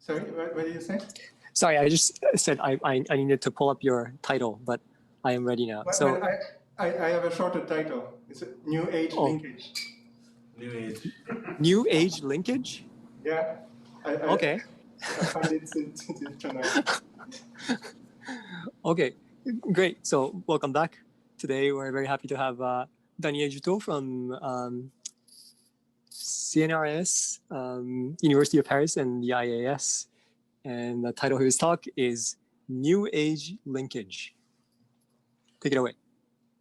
Sorry, what did you say? Sorry, I just said I needed to pull up your title, but I am ready now. Well, I have a shorter title. It's a New Age Linkage. New Age. New Age Linkage? Yeah. Okay. I find it to Okay, great. So welcome back. Today we're very happy to have Juteau from CNRS, University of Paris, and the IAS. And the title of his talk is New Age Linkage. Take it away.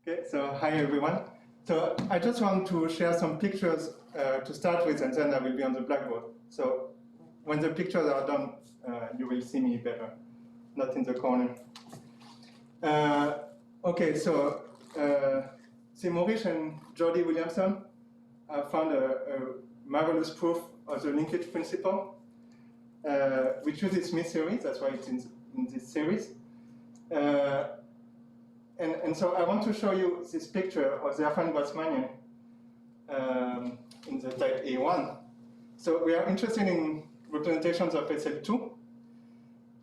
Okay, so hi everyone. So I just want to share some pictures to start with, and then I will be on the blackboard. So when the pictures are done, you will see me better, not in the corner. Okay, so Maurice and Jordi Williamson found a marvelous proof of the linkage principle, which uses Smith series. That's why it's in this series. And so I want to show you this picture of the Affine-Grassmannian in the type A1. So we are interested in representations of SL2.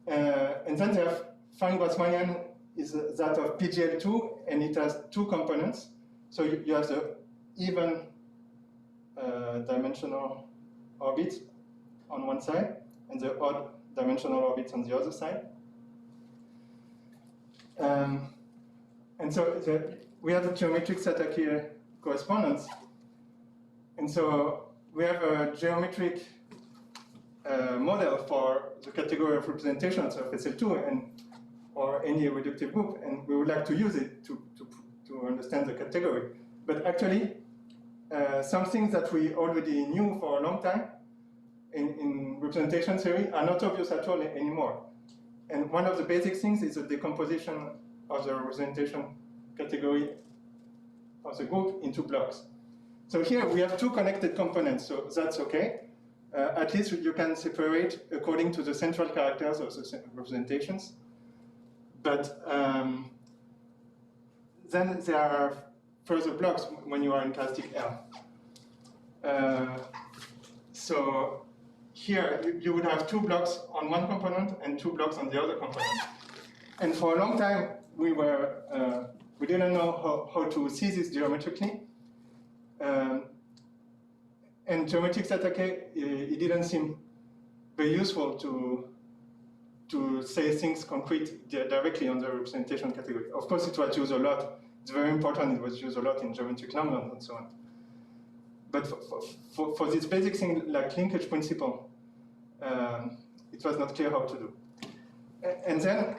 And then the Affine-Grassmannian is that of PGL2, and it has two components. So you have the even dimensional orbit on one side, and the odd dimensional orbit on the other side. And so we have a geometric Satake correspondence. And so we have a geometric model for the category of representations of SL2 or any reductive group, and we would like to use it to understand the category. But actually, some things that we already knew for a long time in representation theory are not obvious at all anymore. And one of the basic things is the decomposition of the representation category of the group into blocks. So here we have two connected components, so that's okay. At least you can separate according to the central characters of the representations. But then there are further blocks when you are in characteristic L. So here you would have two blocks on one component and two blocks on the other component. And for a long time, we didn't know how to see this geometrically. And geometric Satake, it didn't seem very useful to say things concrete directly on the representation category. Of course, it was used a lot. It's very important. It was used a lot in geometric lambdas and so on. But for this basic thing like linkage principle, it was not clear how to do. And then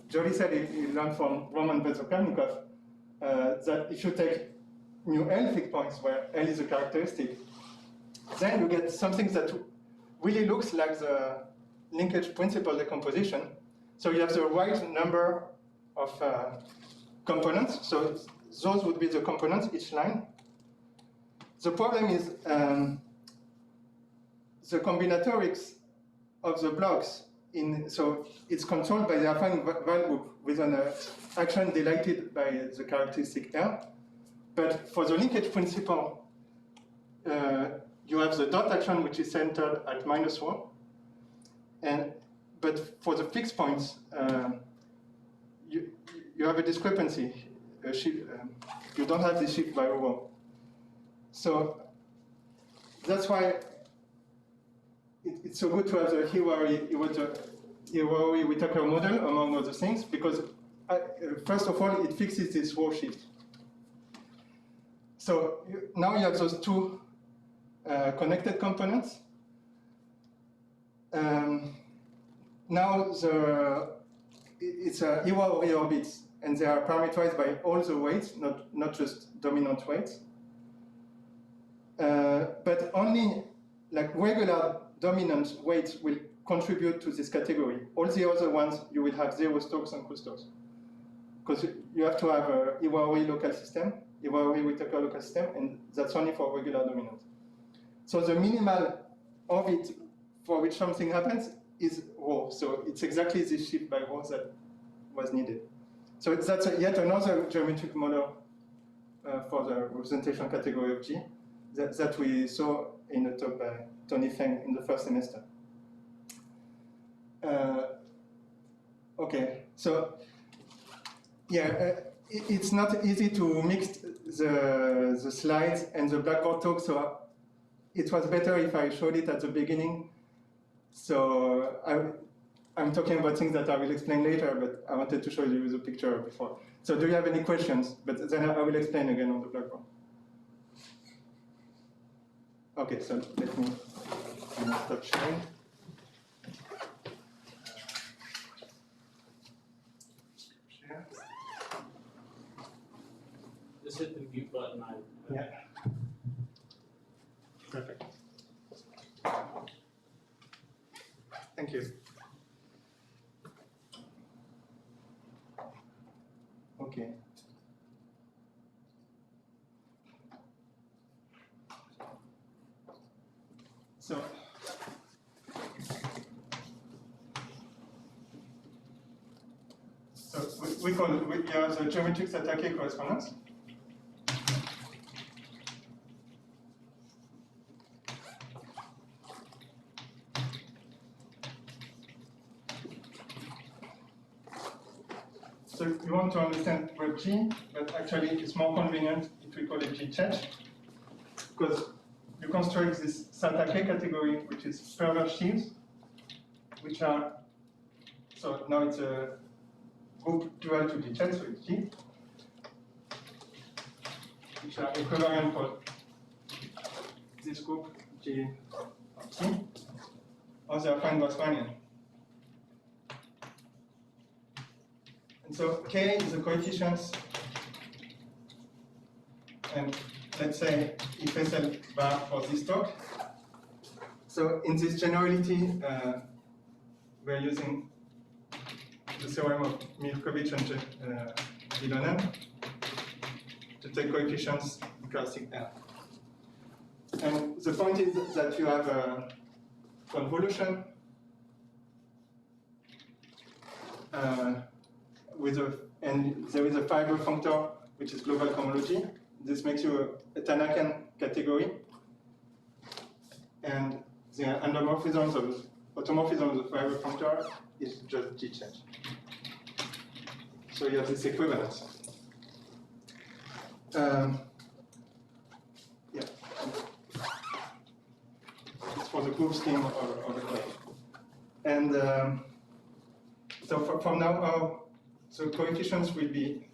Jordi said he learned from Roman Bezokarnikov that if you take new L fixed points where L is a characteristic, then you get something that really looks like the linkage principle decomposition. So you have the right number of components. So those would be the components, each line. The problem is the combinatorics of the blocks. So it's controlled by the affine val group with an action delighted by the characteristic L. But for the linkage principle, you have the dot action, which is centered at -1. But for the fixed points, you have a discrepancy. You don't have the shift by rho. So that's why it's so good to have the Hiwari-Whittaker model, among other things, because first of all, it fixes this rho shift. So now you have those two connected components. Now it's Hiwari orbits, and they are parameterized by all the weights, not just dominant weights. But only like regular dominant weights will contribute to this category. All the other ones, you will have 0 Stokes and Kustos. Because you have to have a Hiwari local system, Hiwari-Whittaker local system, and that's only for regular dominant. So the minimal orbit for which something happens is rho. So it's exactly this shift by rho that was needed. So that's yet another geometric model for the representation category of G that we saw in the talk by Tony Feng in the first semester. Okay, so yeah, it's not easy to mix the slides and the Blackboard talk, so it was better if I showed it at the beginning. So I'm talking about things that I will explain later, but I wanted to show you the picture before. So do you have any questions? But then I will explain again on the Blackboard. Okay, so let me stop sharing. Just hit the mute button. Yeah. Perfect. Thank you. Okay. So we have the geometric Satake correspondence. So you want to understand what G, but actually it's more convenient if we call it G change, because you construct this Satake category, which is further sheaves, which are, so now it's a group dual to G change, so it's G, which are equivalent for this group G of T, or they are fine Gaussian. And so K is the coefficients, and let's say if SL bar for this talk. So in this generality, we're using the theorem of Milkovich and Vilonen to take coefficients classic L. And the point is that you have a convolution and there is a fiber functor which is global cohomology. This makes you a Tannakan category, and the endomorphisms of automorphism of the fiber functor is just G change. So you have this equivalence. Yeah, it's for the group scheme of the class. And so from now on, so coefficients will be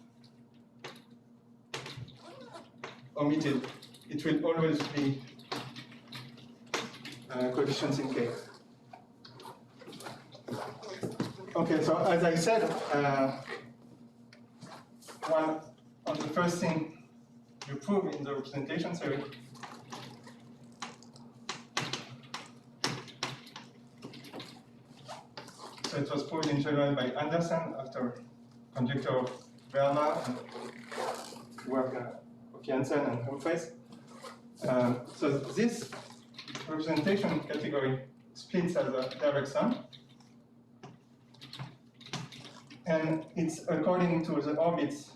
omitted. It will always be coefficients in K. Okay, so as I said, one of the first thing you prove in the representation theory so it was proved in general by Anderson after conjecture of Verma and work of Jensen and Humphreys. So this representation category splits as a direct sum, and it's according to the orbits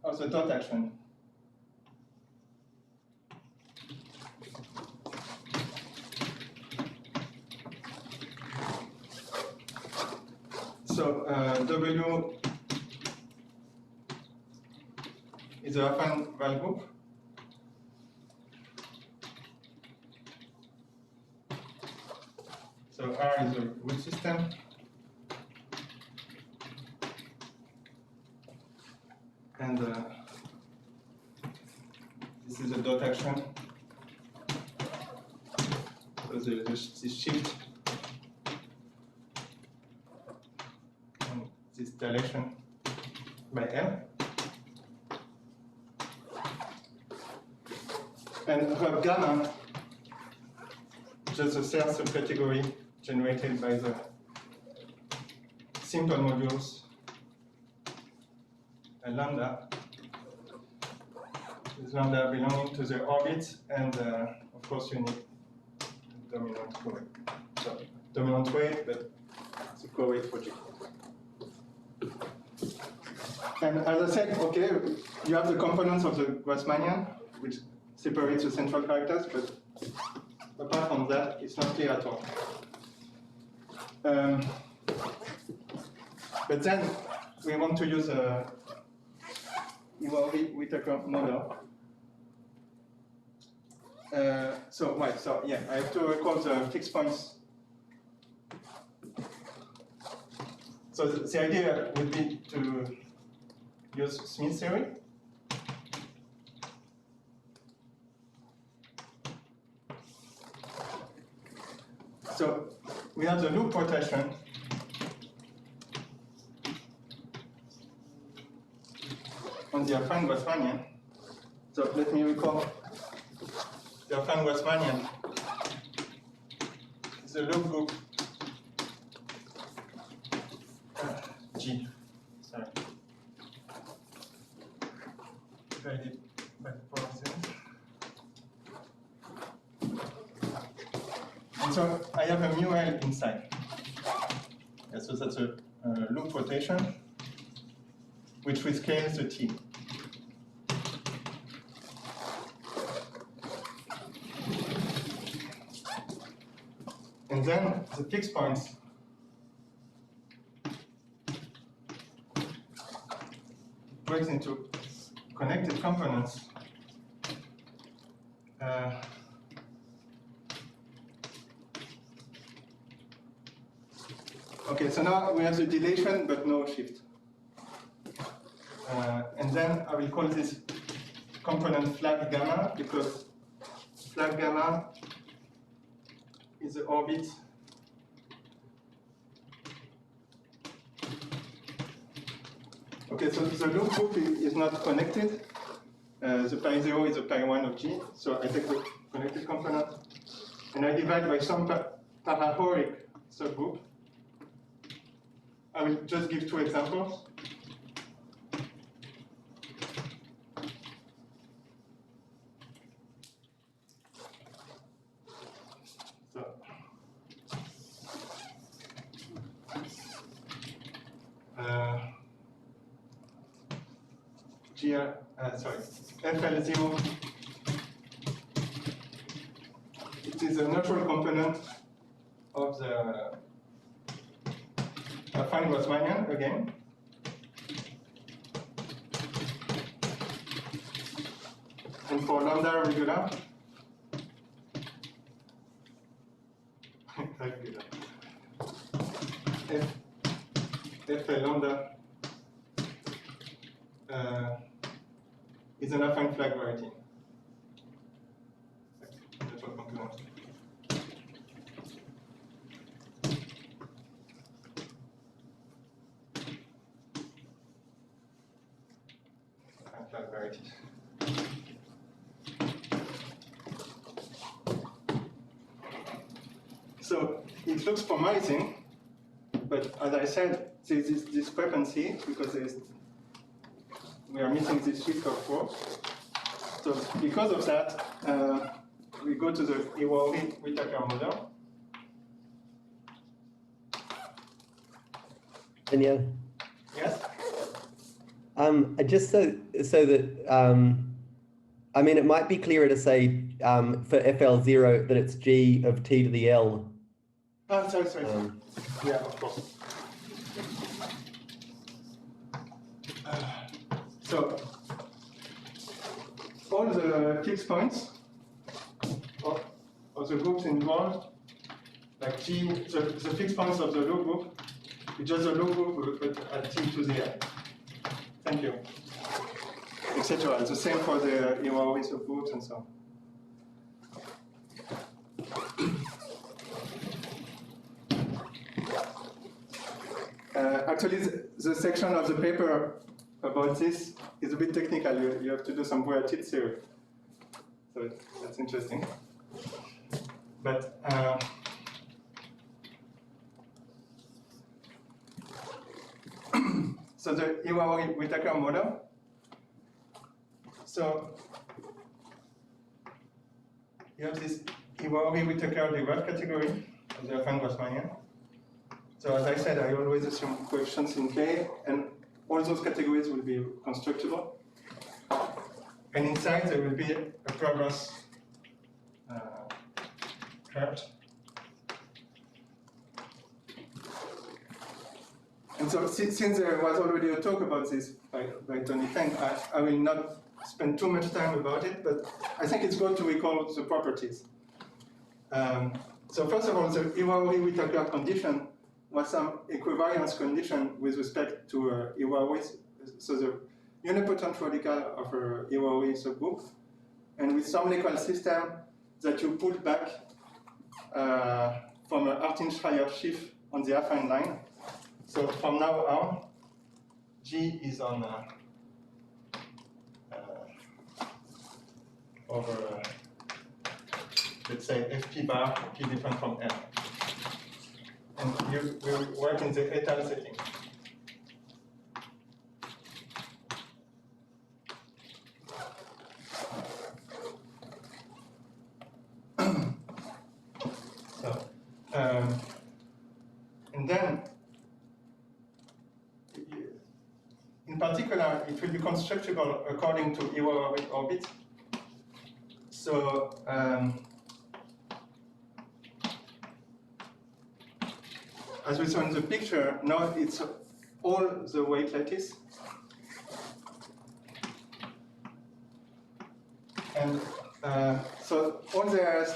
of the dot action. So W is a affine val group. So R is a root system. And this is a dot action. So this shift and this dilation by L. And rho gamma, just the third subcategory generated by the simple modules lambda. Is lambda belonging to the orbit, and of course you need dominant co-weight. So dominant weight, but it's a co-weight for G. And as I said, okay, you have the components of the Grassmannian, which separates the central characters, but apart from that, it's not clear at all. But then we want to use a Whittaker model. So yeah, I have to record the fixed points. So the idea would be to use Smith theory. So we have the loop rotation. On the affine Grassmannian. So let me recall the affine Grassmannian is a loop group G. Sorry. Divided by parentheses. And so I have a mu L inside. Yeah, so that's a loop rotation which we scale the T. And then the fixed points breaks into connected components. Okay, so now we have the dilation but no shift. And then I will call this component flag gamma because flag gamma is the orbit okay, so the loop group is not connected. The pi 0 is the pi 1 of G. So I take the connected component and I divide by some parahoric subgroup. I will just give two examples. FL0, it is a natural component of the affine Grassmannian again. And for lambda regular, FL lambda is an affine flag variety. Natural component. Affine flag variety. So it looks promising, but as I said, there is this discrepancy because we are missing this shift of force. So because of that, we go to the Whittaker model. Daniel? Yes? Just so that, I mean, it might be clearer to say for FL0 that it's G of T to the L. Oh, sorry. Yeah, of course. So all the fixed points of the groups involved, like G, the fixed points of the loop group, it's just a loop group but at T to the L. Thank you. Etc. The same for the Iwawi subgroups and so on. Actually, the section of the paper about this is a bit technical. You have to do some Boyer-Tite theory. So that's interesting. But so the Iwawi-Whittaker model. So you have this Iwawi-Whittaker derived category of the affine Grassmannian. So as I said, I always assume coefficients in K, and all those categories will be constructible. And inside there will be a progress hurt. And so since there was already a talk about this by Tony Feng, I will not spend too much time about it, but I think it's good to recall the properties. So first of all, the Iwaori-Whittaker condition was some equivariance condition with respect to Iwaori, so the unipotent radical of a Iwaori subgroup, and with some local system that you pull back from an Artin-Schreier sheaf on the affine line. So from now on, G is on over, let's say, FP bar, P different from M. And you will work in the étal setting. So, and then, in particular, it will be constructible according to Iwaori orbit. So, as we saw in the picture, now it's all the weight lattice. And so all the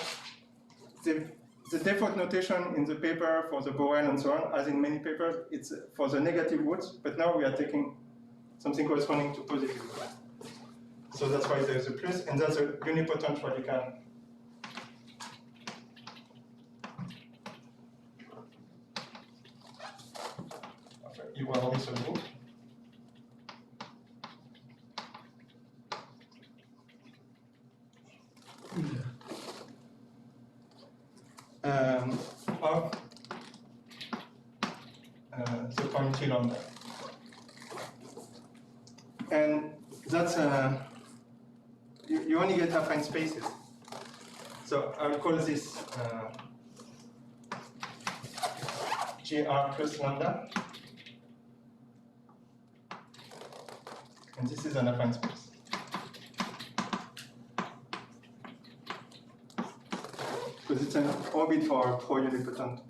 default notation in the paper for the Borel and so on, as in many papers, it's for the negative roots, but now we are taking something corresponding to positive roots. So that's why there's a plus, and that's a unipotent radical. You will also move. Of the point T lambda. And that's, you only get affine spaces. So I'll call this GR plus lambda. And this is an affine space. Because it's an orbit for a pro-unipotent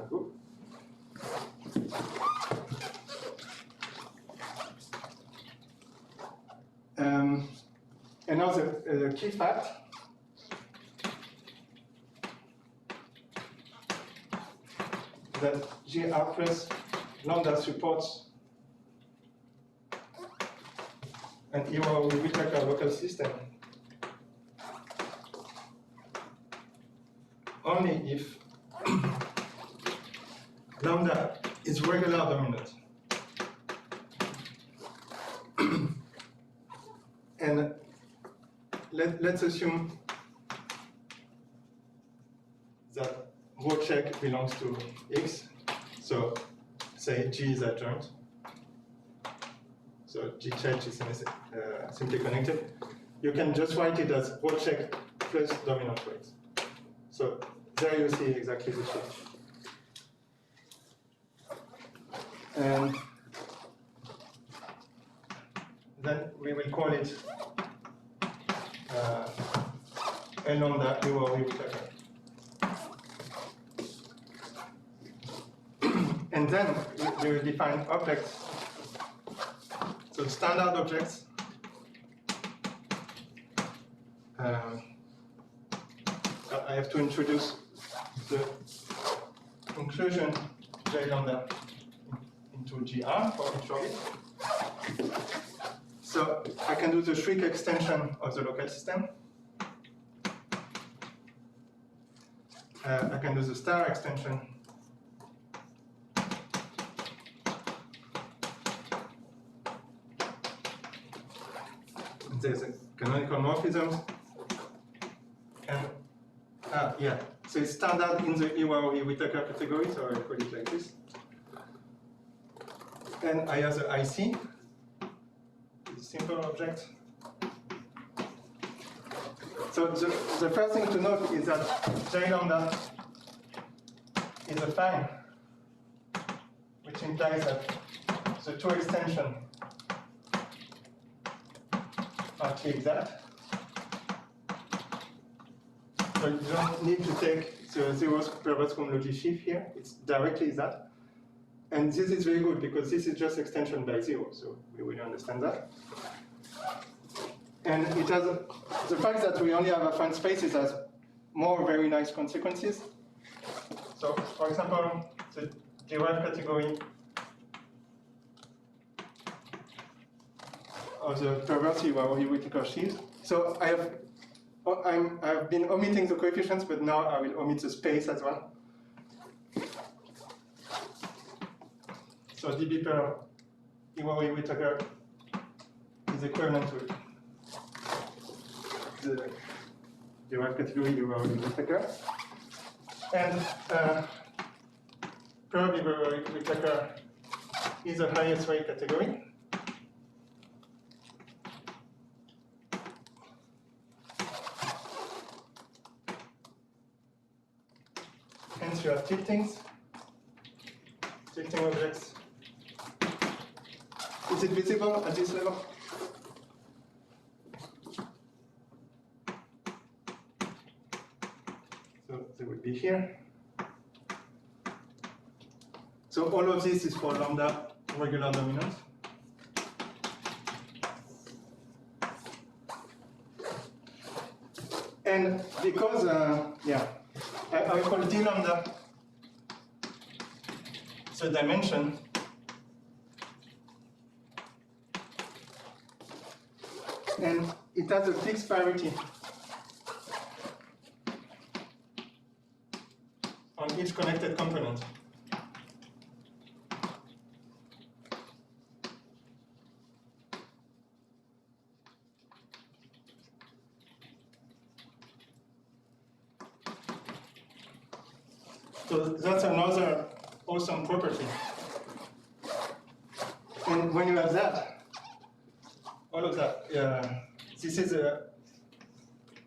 group. And now the key fact that GR plus lambda supports an Iwaori-Whittaker local system only if lambda is regular dominant. And let's assume that rho check belongs to X. So say G is adjoint. So G check is simply connected. You can just write it as rho check plus dominant weight. So there you see exactly the change. And then we will call it L lambda Iwaori-Whittaker. And then we will define objects. So standard objects. I have to introduce the inclusion J lambda into GR for each orbit. So I can do the Schrick extension of the local system. I can do the star extension. There's a canonical morphism. And yeah, so it's standard in the Iwaori-Whittaker category, so I put it like this. And I have the IC, it's a simple object. So the first thing to note is that J lambda is affine, which implies that the two extensions are T exact. So you don't need to take the zeros perverse homology sheaf here. It's directly that. And this is very good because this is just extension by zero, so we will understand that. And it has the fact that we only have affine spaces has more very nice consequences. So, for example, the derived category of the perverse Iwawo-Iwitaka sheaves. So I've been omitting the coefficients, but now I will omit the space as well. So dB per Iwawo-Iwitaka is equivalent to the derived category Iwawo-Iwitaka. And per Iwawo-Iwitaka is the highest rate category. Hence you have tilting objects. Is it visible at this level? So they would be here. So all of this is for lambda regular dominant. And because, I will call d lambda the dimension and it has a fixed parity on each connected component. So that's another awesome property. And when you have that, all of that, this is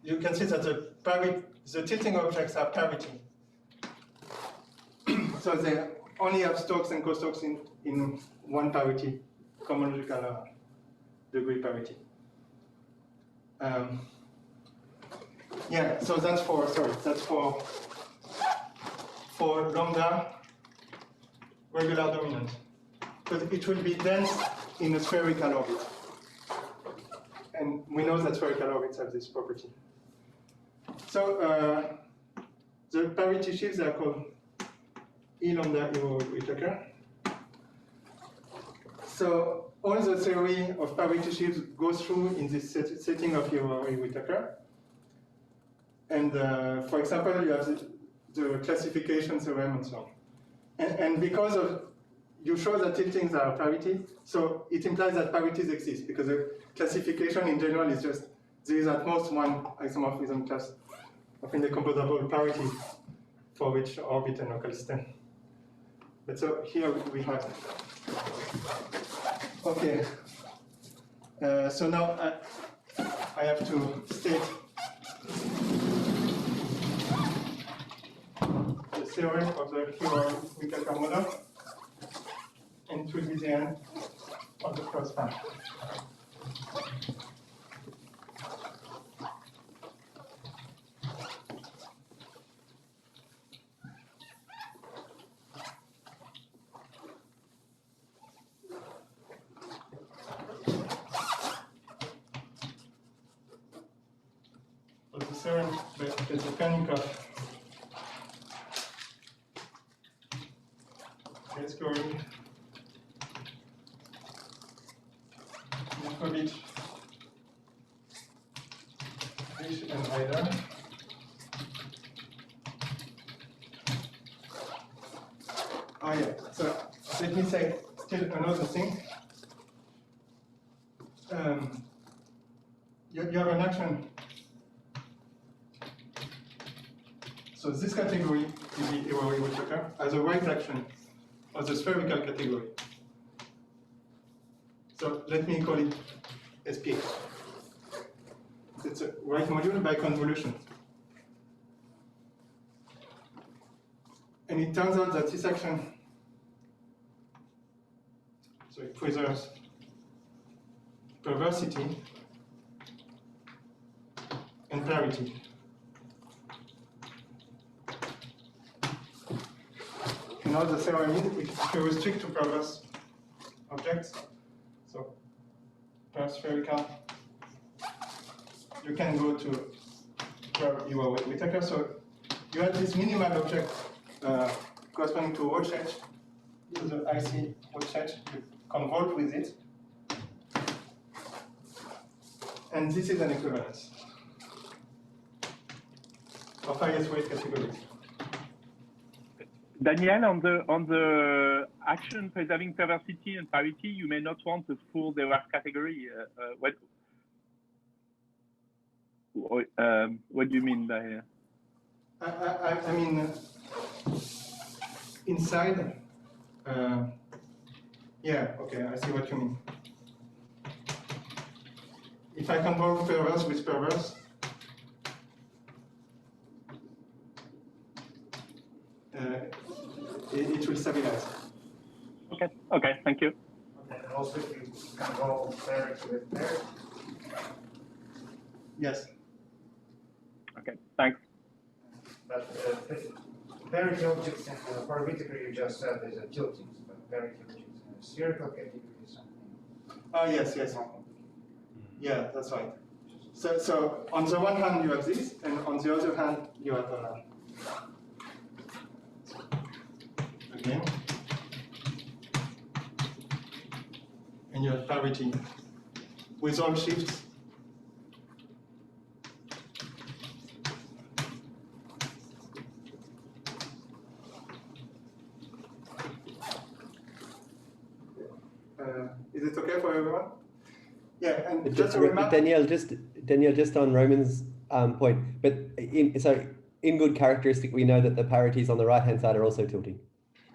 you can see that the tilting objects are parity. So they only have Stokes and co-Stokes in one parity, cohomological degree parity. So that's for lambda regular dominant. But it will be dense in a spherical orbit. And we know that spherical orbits have this property. So the parity sheaves are called E lambda Iwawo-Iwitaka. So all the theory of parity sheaves goes through in this setting of Iwawo-Iwitaka. And for example, you have the classification theorem and so on. And because of you show that tiltings are parity, so it implies that parities exist, because the classification in general is just there is at most one isomorphism class of indecomposable parity for which orbit and local system. But so here we have. Okay. So now I have to state the theorem of the Iwawo-Iwitaka model. And it will be the end of the first part. So the theorem is the mechanic of scoring Fish and Ryder. So let me say still another thing. You have an action. So this category will be Iwawo-Iwitaka as a right action of the spherical category. So let me call it SPX. It's a right module by convolution. And it turns out that this action, so it preserves perversity and parity. now the theorem is if you restrict to perverse objects, so perverse spherical, you can go to where you are with Whittaker. So you have this minimal object corresponding to Roche edge, to the IC Roche edge, you convolve with it. And this is an equivalence of highest weight categories. Daniel, on the action preserving perversity and parity, you may not want a full Dewar category. What do you mean by? I mean inside. Yeah. Okay. I see what you mean. If I convolve perverse with perverse, it will stabilize. Okay. Okay. Thank you. And also, if you convolve parity with parity. Yes. Okay. Thanks. But parity objects for Whittaker you just said is a tilting, but parity objects in a spherical category is something. Oh yes, yes. Yeah, that's right. So on the one hand you have this, and on the other hand you have again, and you have parity with all shifts. Is it okay for everyone? Yeah, and just a remark. Danielle, just on Roman's point, but in good characteristic, we know that the parities on the right-hand side are also tilting.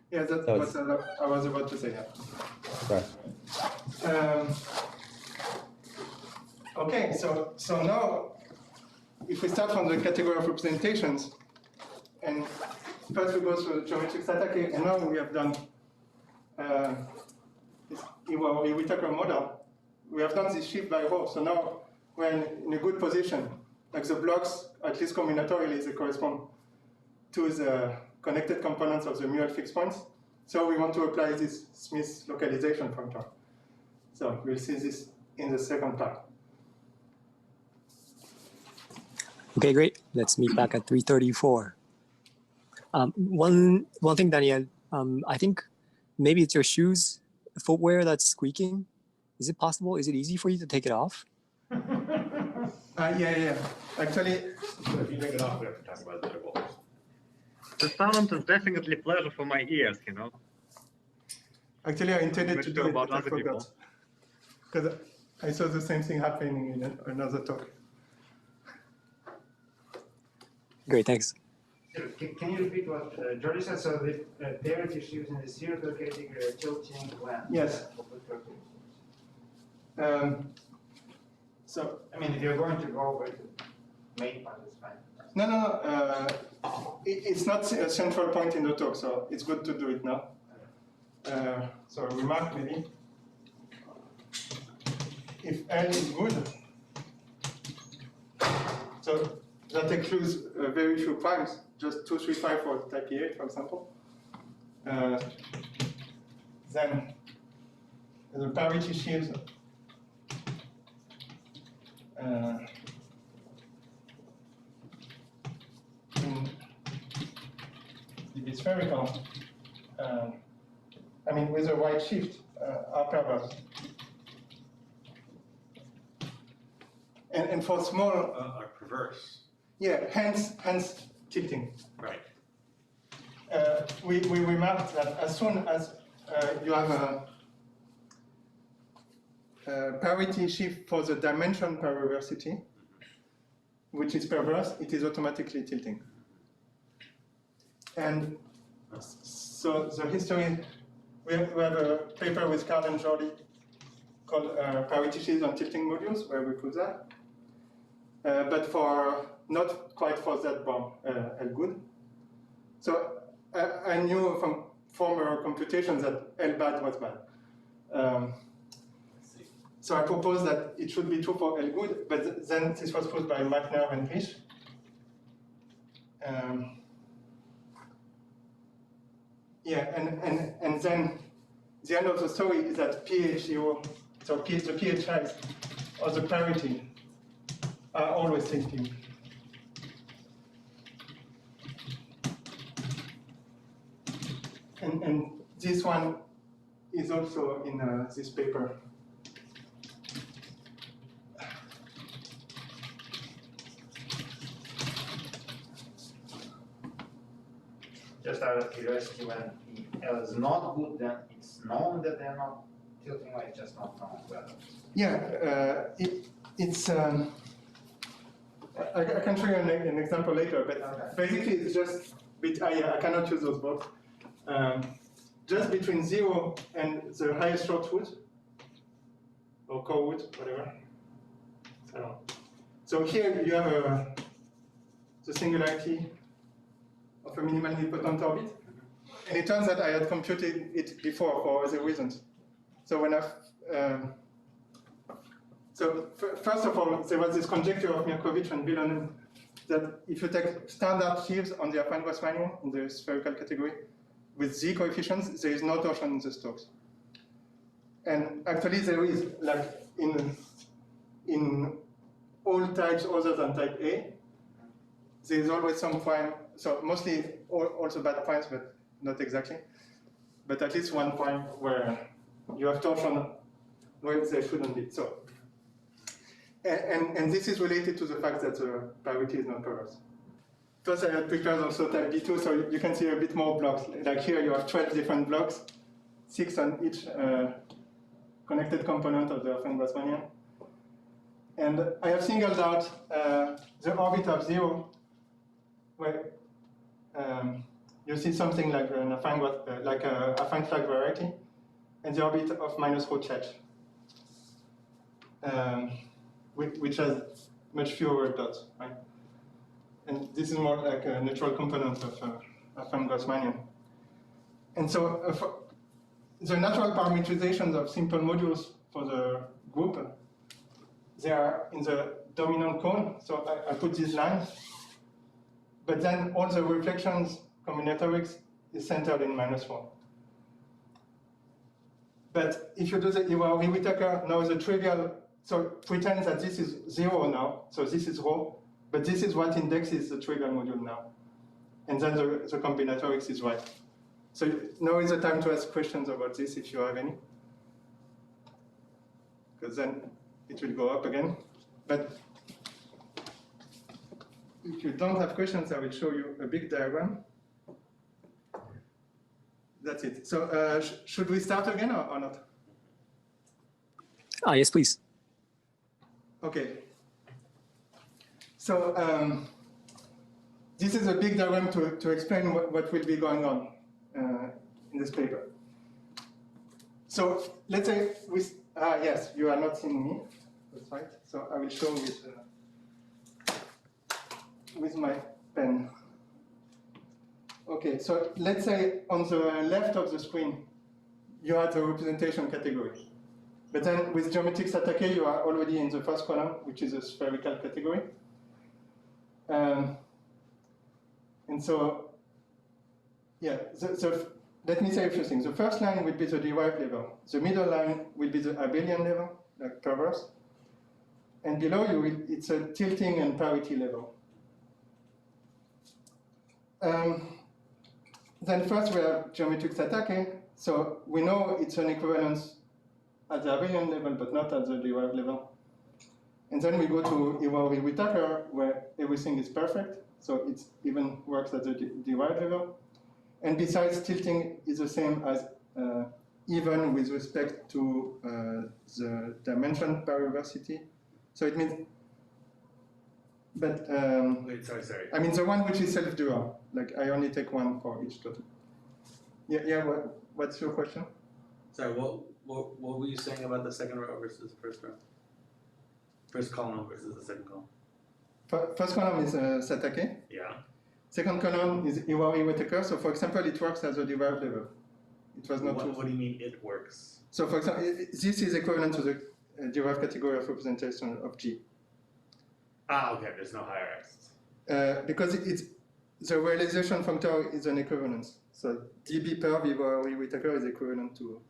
Yeah, that's So what I was about to say. Yeah. Sorry. Okay, so now, if we start from the category of representations, and first we go through the geometric static, and now we have done in our Whittaker model, we have done this shift by row. So now we're in a good position. Like the blocks, at least combinatorially, they correspond to the connected components of the mutual fixed points. So we want to apply this Smith localization functor. So we'll see this in the second part. Okay, great. Let's meet back at 3:34. One thing, Daniel, I think maybe it's your shoes, footwear that's squeaking. Is it possible? Is it easy for you to take it off? Yeah. Actually, If you take it off, we have to talk about Diderot. The sound is definitely pleasure for my ears, you know. I intended But to do it, about but I other forgot. people. Because I saw the same thing happening in another talk. Great, thanks. Can you repeat what Jordi said? So the parity issues in the spherical category are tilting when? Yes. So, I mean, if you're going to go over the main part, it's fine. no. It's not a central point in the talk, so it's good to do it now. So a remark maybe. If L is good, so that includes very few primes, just 2, 3, 5 for type E8, for example. Then the parity sheaves in the spherical, I mean, with a wide shift, are perverse. And for small, Are perverse. yeah, hence tilting. Right. We remarked that as soon as you have a parity shift for the dimension perversity, which is perverse, it is automatically tilting. And so the history, we have a paper with Carl and Jordi called Parity Shifts on Tilting Modules, where we put that. But for not quite for that bomb, L good. So I knew from former computations that L bad was bad. So I proposed that it should be true for L good, but then this was put by Machner and Rich. Yeah, and then the end of the story is that pH0, so the pH size or the parity are always tilting. And this one is also in this paper. Just out of curiosity, when L is not good, then it's known that they're not tilting, or it's just not known well. Yeah, it's. I can show you an example later, but Okay. basically it's just. I cannot use those both. Just between 0 and the highest short root, or core root, whatever. I don't know. So here you have the singularity of a minimally potent orbit. And it turns out I had computed it before for other reasons. So when first of all, there was this conjecture of Mirkovich and Vilonen that if you take standard sheaves on the Affine-Grossmanian in the spherical category with Z coefficients, there is no torsion in the Stokes. And actually there is, like in all types other than type A, there is always some prime, so mostly also bad primes, but not exactly. But at least one prime where you have torsion where there shouldn't be. So, and this is related to the fact that the parity is not perverse. First, I had prepared also type B2, so you can see a bit more blocks. Like here, you have 12 different blocks, 6 on each connected component of the Affine-Grossmanian. And I have singled out the orbit of 0, where you see something like an affine flag variety, and the orbit of minus Roche, which has much fewer dots, right? And this is more like a natural component of Affine-Grossmanian. And so the natural parameterizations of simple modules for the group, they are in the dominant cone. So I put these lines, but then all the reflections combinatorics is centered in -1. But if you do the Iwawi-Whittaker, now the trivial, so pretend that this is 0 now, so this is rho, but this is what indexes the trivial module now. And then the combinatorics is right. So now is the time to ask questions about this if you have any. Because then it will go up again. But if you don't have questions, I will show you a big diagram. That's it. So should we start again or not? Yes, please. Okay. So this is a big diagram to explain what will be going on in this paper. So let's say yes, you are not seeing me. That's right. So I will show with my pen. Okay, so let's say on the left of the screen, you have the representation category. But then with geometric Satake, you are already in the first column, which is a spherical category. And so, yeah, let me say a few things. The first line will be the derived level. The middle line will be the abelian level, like perverse. And below you, it's a tilting and parity level. Then first we have geometric Satake. So we know it's an equivalence at the abelian level, but not at the derived level. And then we go to Iwawi-Whittaker, where everything is perfect. So it even works at the derived level. And besides, tilting is the same as even with respect to the dimension periversity. So it means, but Wait, sorry. I mean the one which is self-dual. Like I only take one for each total. Yeah. What's your question? Sorry, what were you saying about the second row versus the first row? First column versus the second column? First column is Satake. Yeah. Second column is Iwawi-Whittaker. So for example, it works as a derived level. It was not true. What do you mean it works? So for example, this is equivalent to the derived category of representation of G. Okay, there's no higher X. Because the realization functor is an equivalence. So dB per Iwawi Whittaker is equivalent to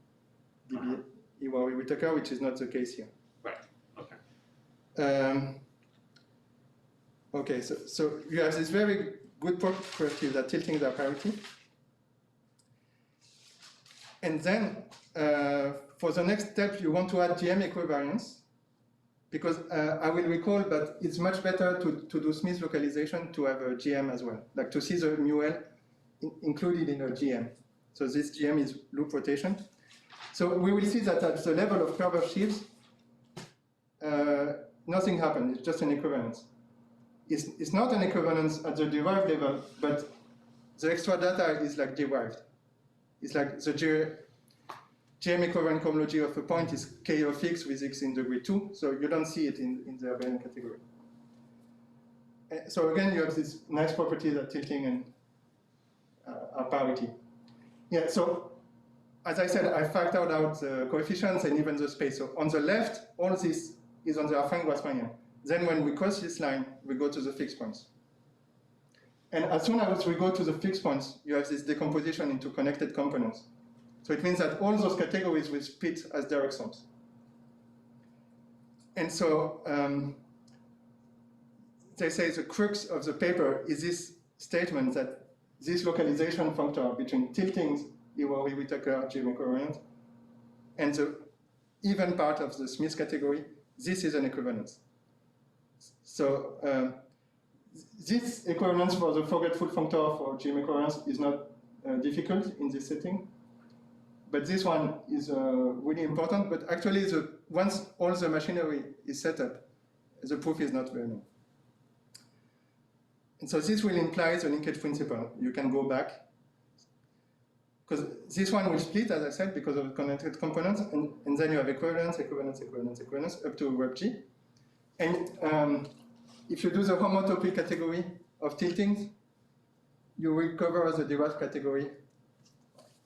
dB Iwawi Whittaker, which is not the case here. Right. Okay. Okay, so you have this very good property that tiltings are parity. And then for the next step, you want to add GM equivariance, because I will recall, but it's much better to do Smith localization to have a GM as well, like to see the mu L included in a GM. So this GM is loop rotation. So we will see that at the level of perverse sheaves, nothing happened, it's just an equivalence. It's not an equivalence at the derived level, but the extra data is like derived. It's like the GM equivalent cohomology of a point is K of x with x in degree 2, so you don't see it in the abelian category. So again, you have this nice property that tilting and are parity. Yeah, so as I said, I factored out the coefficients and even the space. So on the left, all this is on the Affin-Grassmannian. Then when we cross this line, we go to the fixed points. And as soon as we go to the fixed points, you have this decomposition into connected components. So it means that all those categories will split as direct sums. And so they say the crux of the paper is this statement that this localization functor between tiltings, Iwawi Whittaker, GM equivalent, and the even part of the Smith category, this is an equivalence. So this equivalence for the forgetful functor for GM equivalence is not difficult in this setting. But this one is really important. But actually, once all the machinery is set up, the proof is not very long. And so this will imply the linkage principle. You can go back. Because this one will split, as I said, because of connected components. And then you have equivalence, equivalence, equivalence, equivalence, up to rep G. And if you do the homotopy category of tiltings, you will cover the derived category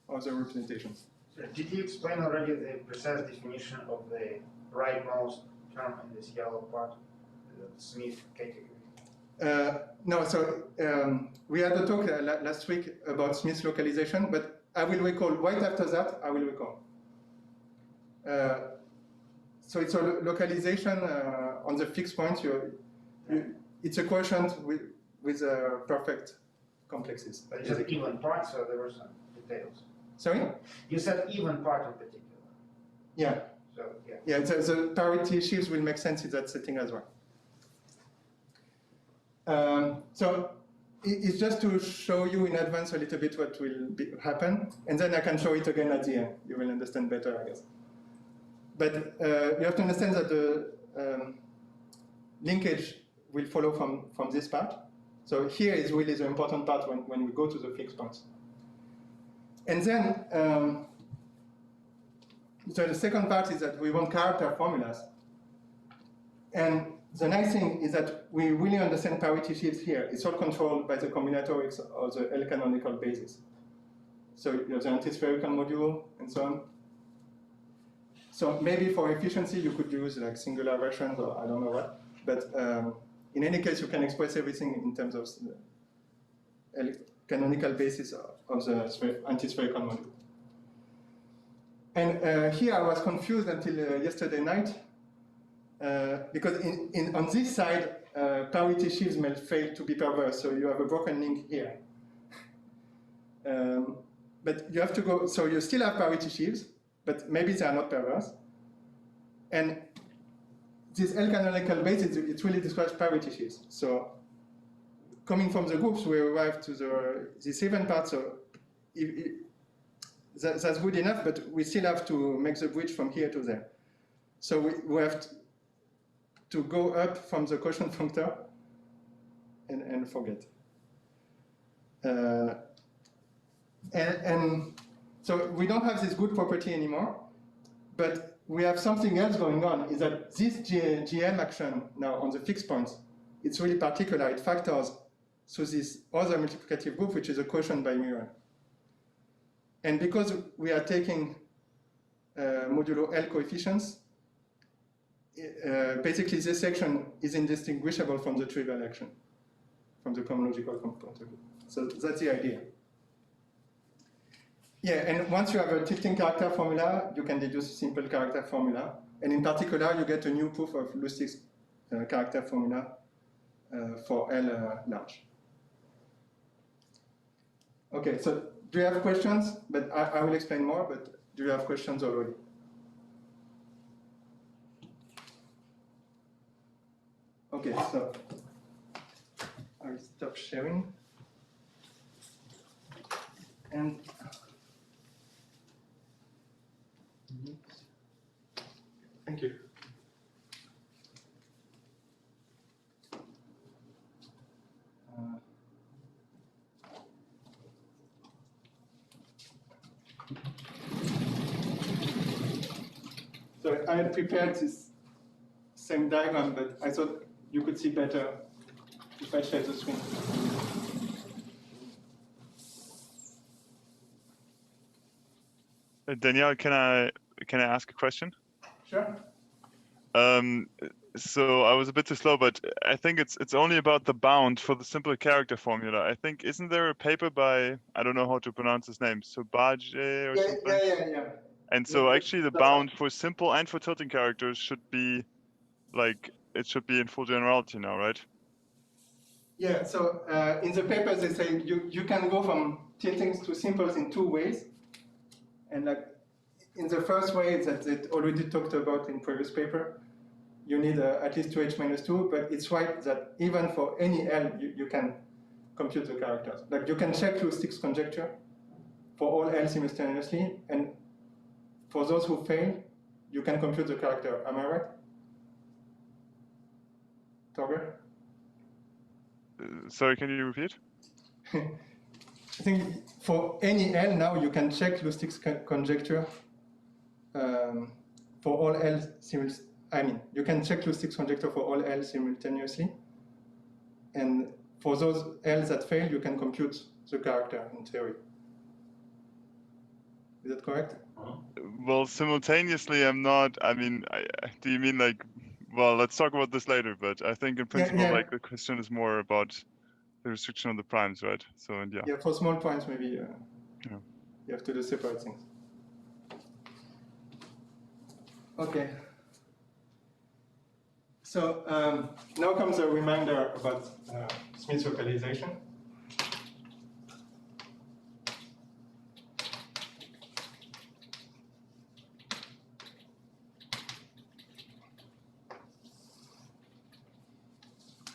of the representations. So did you explain already the precise definition of the rightmost term in this yellow part, the Smith category? No, so we had a talk last week about Smith localization, but I will recall, right after that, I will recall. So it's a localization on the fixed points. It's a quotient with perfect complexes. But it's an even part, so there were some details. Sorry? You said even part in particular. Yeah. So, yeah. Yeah, the parity sheaves will make sense in that setting as well. So it's just to show you in advance a little bit what will happen, and then I can show it again at the end. You will understand better, I guess. But you have to understand that the linkage will follow from this part. So here is really the important part when we go to the fixed points. And then so the second part is that we want character formulas. And the nice thing is that we really understand parity sheaves here. It's all controlled by the combinatorics of the L canonical basis. So you have the antispherical module and so on. So maybe for efficiency, you could use like singular versions or I don't know what. But in any case, you can express everything in terms of the canonical basis of the antispherical module. And here I was confused until yesterday night, because on this side, parity sheaves may fail to be perverse, so you have a broken link here. But you have to go, so you still have parity sheaves, but maybe they are not perverse. And this L canonical basis, it really describes parity sheaves. So coming from the groups, we arrive to this even part, so that's good enough, but we still have to make the bridge from here to there. So we have to go up from the quotient functor and forget. And so we don't have this good property anymore, but we have something else going on, is that this GM action now on the fixed points, it's really particular. It factors through this other multiplicative group, which is a quotient by mirror. And because we are taking modulo L coefficients, basically this section is indistinguishable from the trivial action. from the cohomological point of view. So that's the idea. Yeah, and once you have a tilting character formula, you can deduce a simple character formula. And in particular, you get a new proof of Lustig's character formula for L large. Okay, so do you have questions? But I will explain more, but do you have questions already? Okay, so I'll stop sharing. And thank you. So I had prepared this same diagram, but I thought you could see better if I share the screen. Danielle, can I ask a question? Sure. So I was a bit too slow, but I think it's only about the bound for the simple character formula. I think, isn't there a paper by, I don't know how to pronounce his name, Sobaje or something? Yeah. And so Yeah, actually the that's bound for simple and for tilting characters should be like, it should be in full generality now, right? Yeah, so in the paper they say you can go from tiltings to simples in two ways. And like in the first way that they already talked about in previous paper, you need at least 2h minus 2, but it's right that even for any L, you can compute the characters. Like you can check Lustig's conjecture for all L simultaneously, and for those who fail, you can compute the character. Am I right? Torger? Sorry, can you repeat? I think for any L now, you can check Lustig's conjecture for all L simultaneously. I mean, you can check Lustig's conjecture for all L simultaneously. And for those L's that fail, you can compute the character in theory. Is that correct? Well, simultaneously, I'm not, I mean, do you mean like, well, let's talk about this later, but I think in principle, yeah. like the question is more about the restriction of the primes, right? So, and yeah. Yeah, for small primes, maybe you have to do separate things. Okay. So now comes a reminder about Smith localization.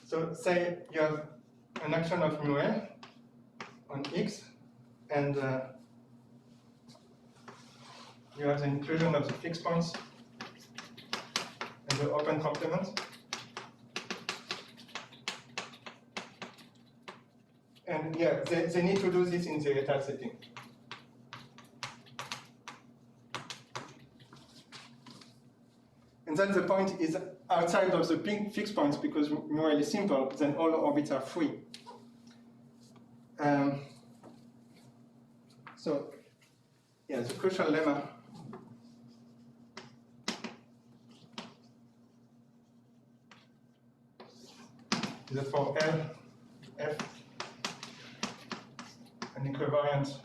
So say you have an action of mu L on X, and you have the inclusion of the fixed points and the open complement. And yeah, they need to do this in the état setting. And then the point is outside of the fixed points, because mu L is simple, then all orbits are free. So yeah, the crucial lemma is that for L, F, an equivariant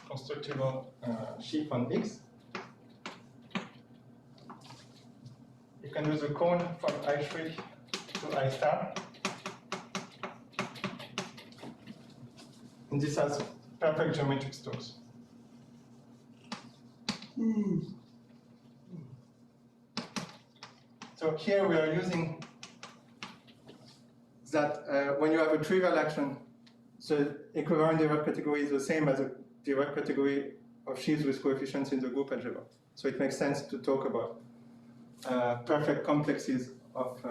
constructible sheaf on X, you can do the cone from I shriek to I star. And this has perfect geometric stores. So here we are using that when you have a trivial action, the equivalent Dirac category is the same as a Dirac category of sheaves with coefficients in the group algebra. So it makes sense to talk about perfect complexes of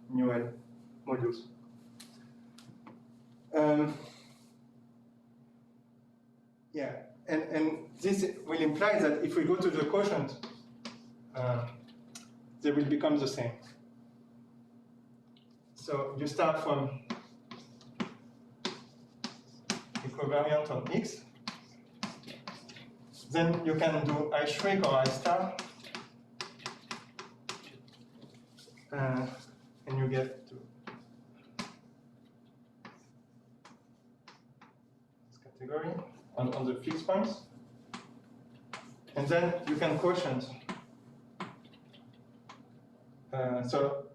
mu L modules. Yeah, and this will imply that if we go to the quotient, they will become the same. So you start from equivariant on X, then you can do I shriek or I star, and you get to category on the fixed points. And then you can quotient. So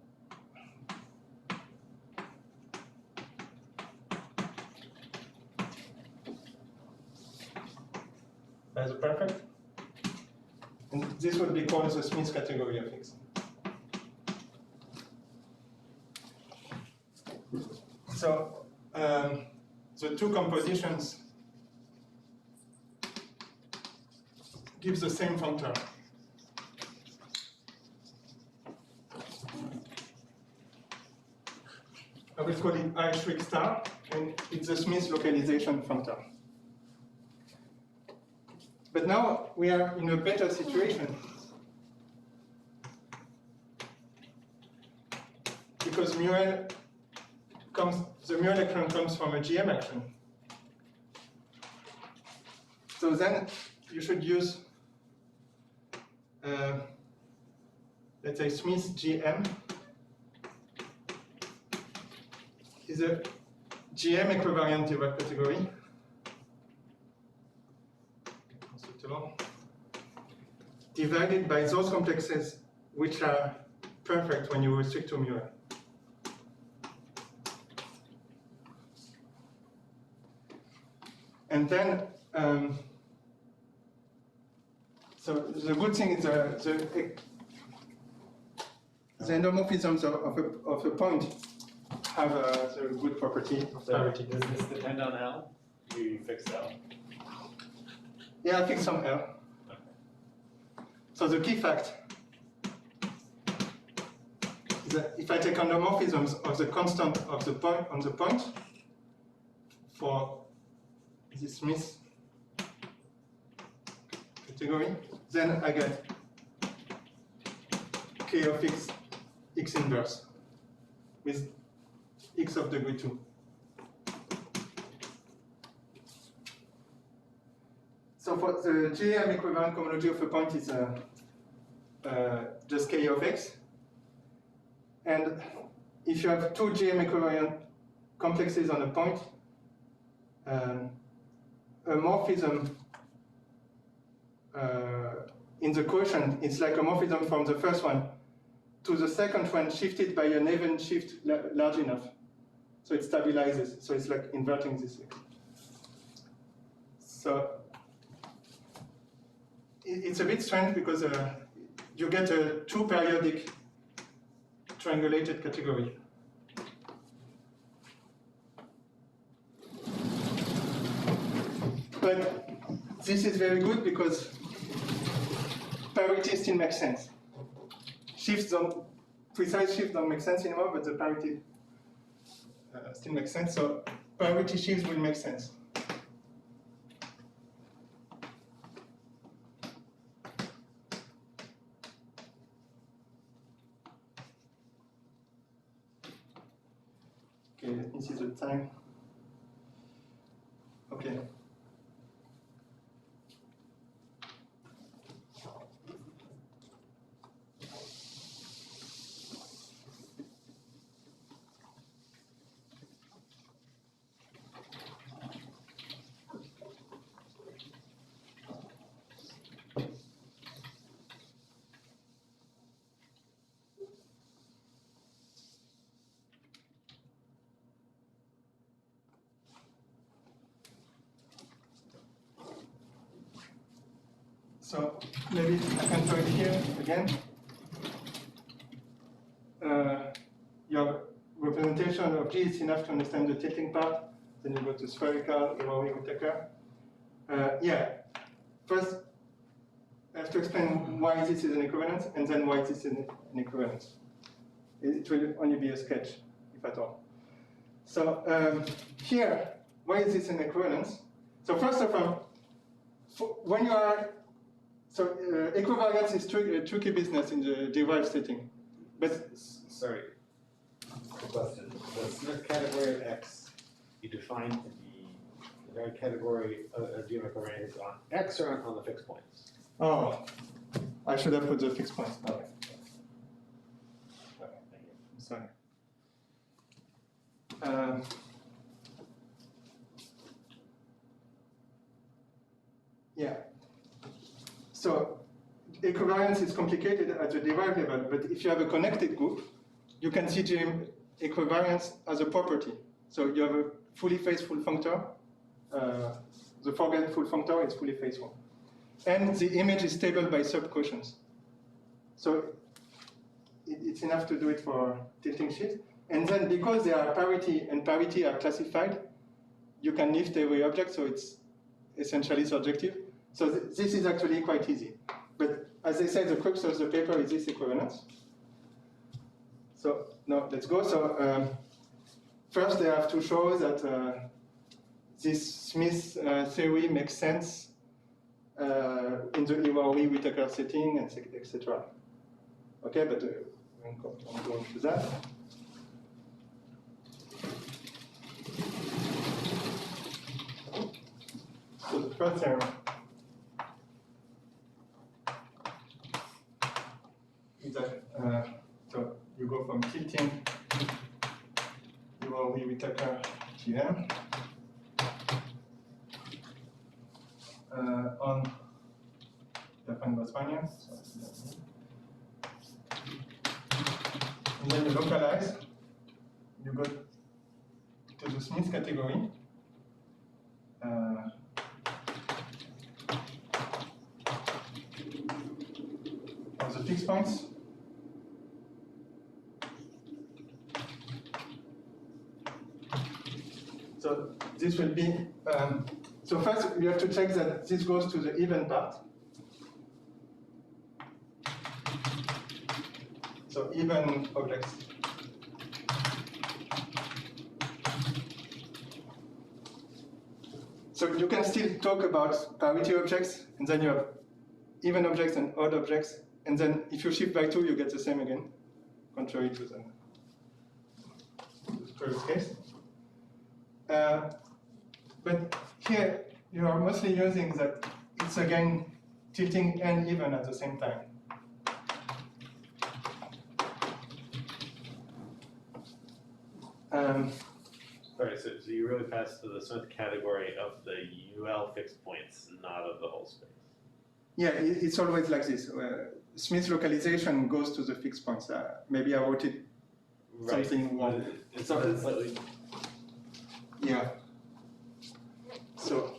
as a perfect. And this would be called the Smith category of X. So the two compositions give the same functor. I will call it I shrink star, and it's the Smith localization functor. But now we are in a better situation, because the mu L action comes from a GM action. So then you should use, let's say, Smith GM is a GM equivariant Dirac category. Divided by those complexes which are perfect when you restrict to mu L. And then, so the good thing is the endomorphisms of a point have the good property of parity. Does this depend on L? You fix L? Yeah, I fix some L. So the key fact is that if I take endomorphisms of the constant of the point on the point for this Smith category, then I get K of X inverse with X of degree 2. So for the GM equivalent cohomology of a point is just K of X. And if you have two GM equivalent complexes on a point, a morphism in the quotient, it's like a morphism from the first one to the second one shifted by an even shift large enough. So it stabilizes. So it's like inverting this. So it's a bit strange because you get a two periodic triangulated category. But this is very good because parity still makes sense. Precise shifts don't make sense anymore, but the parity still makes sense. So parity shifts will make sense. Okay, let me see the time. Okay. So maybe I can try it here again. Your representation of G is enough to understand the tilting part. Then you go to spherical, Irori, Whittaker. Yeah, first I have to explain why this is an equivalence and then why this is an equivalence. It will only be a sketch, if at all. So here, why is this an equivalence? So first of all, when you are equivariance is tricky business in the derived setting. But sorry, question. The Smith category of X, you define the very category of geometric on X or on the fixed points? Oh, I should have put the fixed points. Okay. Okay, thank you. Sorry. Yeah. So equivariance is complicated at the derived level, but if you have a connected group, you can see equivariance as a property. So you have a fully faithful functor. The foreground full functor is fully faithful. And the image is stable by subquotients. So it's enough to do it for tilting sheets. And then because they are parity and parity are classified, you can lift away objects, so it's essentially surjective. So this is actually quite easy. But as I said, the crux of the paper is this equivalence. So now let's go. So first, they have to show that this Smith theory makes sense in the Iwauri-Whittaker setting, etc. Okay, but I'm going to that. So the first term is that so you go from tilting Iwauri-Whittaker TM on the Van-Bosmanian. And then you localize, you go to the Smith category. Of the fixed points. So this will be, so first you have to check that this goes to the even part. So even objects. So you can still talk about parity objects, and then you have even objects and odd objects, and then if you shift by 2, you get the same again, contrary to the previous case. But here, you are mostly using that it's again tilting and even at the same time. Sorry, so you really pass to the Smith category of the UL fixed points, not of the whole space. Yeah, it's always like this. Smith localization goes to the fixed points. Maybe I wrote it something wrong. It's slightly. Yeah. So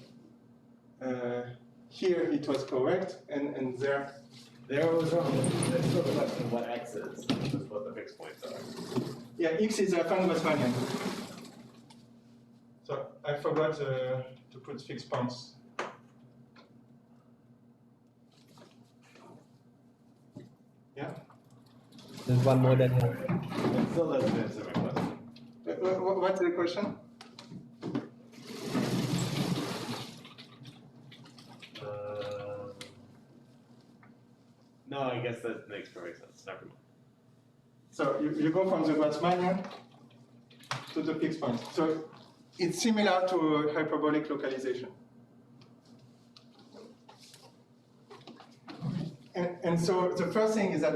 here it was correct, and there. There it was wrong. There's still the question of what X is, just what the fixed points are. Yeah, X is a Van-Bosmanian. So I forgot to put fixed points. Yeah. There's one more than It still doesn't answer my question. What's the question? No, I guess that makes perfect sense. Never mind. So you go from the Bosmanian to the fixed point. So it's similar to hyperbolic localization. And so the first thing is that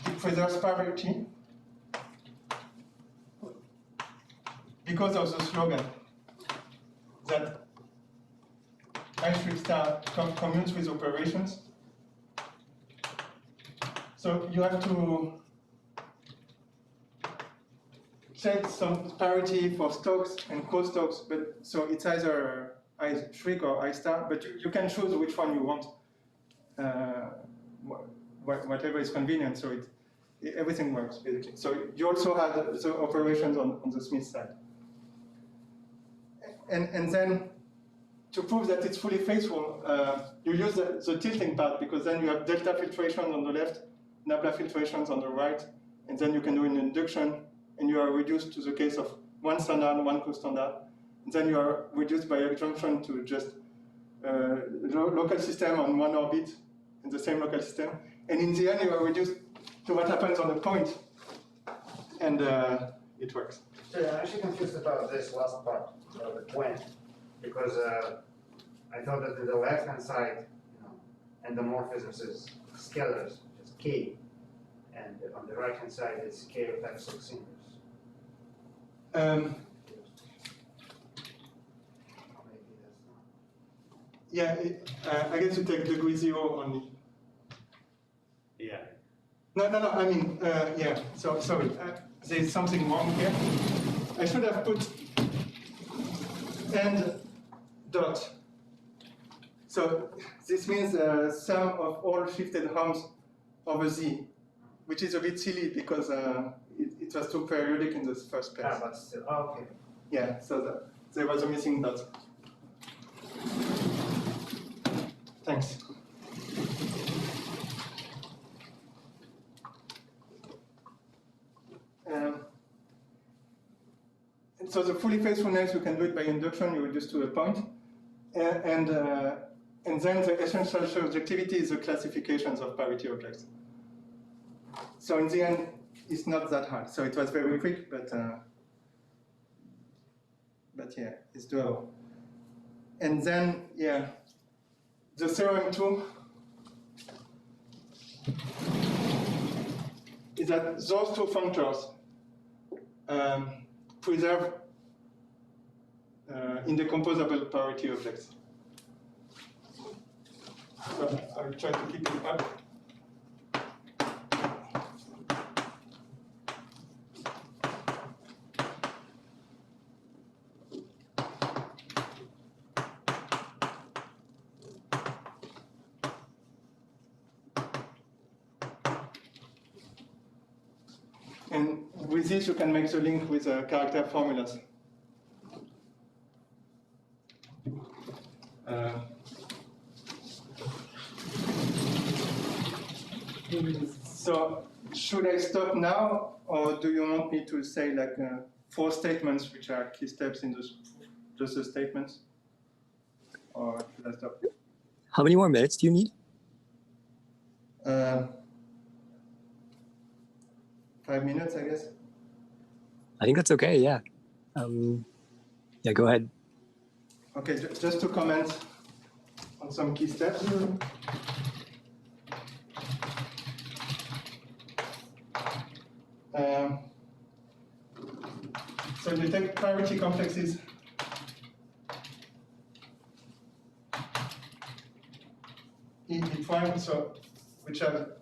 it preserves parity because of the slogan that I strict star commutes with operations. So you have to check some parity for stocks and co-stocks, but so it's either I shriek or I star, but you can choose which one you want, whatever is convenient. So everything works basically. So you also have the operations on the Smith side, and then to prove that it's fully faithful, you use the tilting part, because then you have delta filtration on the left, nabla filtrations on the right, and then you can do an induction, and you are reduced to the case of one standard, one co-standard, and then you are reduced by adjunction to just local system on one orbit in the same local system, and in the end you are reduced to what happens on a point, and it works. So I'm actually confused about this last part, the when, because I thought that the left-hand side, endomorphisms is scalars, which is K, and on the right-hand side it's K of type 6 inverse. Maybe that's Yeah, I guess you take degree 0 only. Yeah. No, I mean, yeah, so sorry, there's something wrong here. I should have put end dot. So this means sum of all shifted harms over Z, which is a bit silly because it was too periodic in the first place. Yeah, but still, okay. Yeah, so there was a missing dot. Thanks. And so the fully faithfulness, you can do it by induction, you reduce to a point. And then the essential surjectivity is the classifications of parity objects. So in the end, it's not that hard. So it was very quick, but yeah, it's doable. And then, yeah, the theorem 2 is that those two functors preserve indecomposable parity objects. So I'll try to keep it up. And with this, you can make the link with character formulas. So should I stop now, or do you want me to say like 4 statements, which are key steps in just the statements? Or should I stop? How many more minutes do you need? 5 minutes, I guess. I think that's okay, yeah. Yeah, go ahead. Okay, just to comment on some key steps. So you take parity complexes E prime, so which are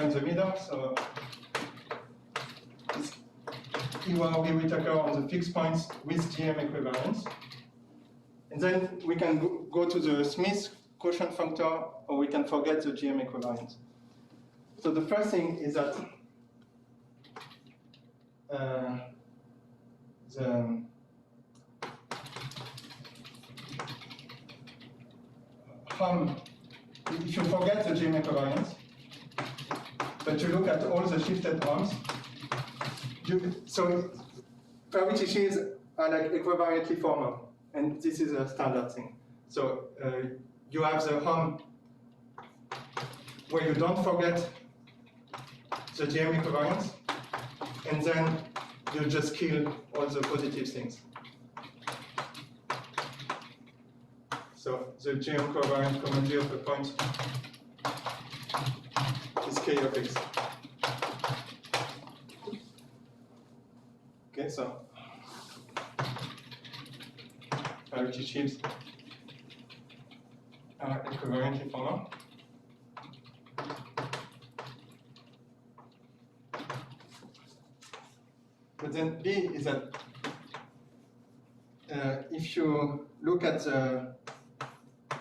in the middle. So it's E1 or E Whittaker on the fixed points with GM equivalence. And then we can go to the Smith quotient functor, or we can forget the GM equivalence. So the first thing is that the if you forget the GM equivalence, but you look at all the shifted arms, so parity sheaves are like equivalently formal, and this is a standard thing. So you have the hum where you don't forget the GM equivalence, and then you just kill all the positive things. So the GM covariant common G of the point is K of X. Okay, so parity sheaves are equivalently formal. But then B is that if you look at the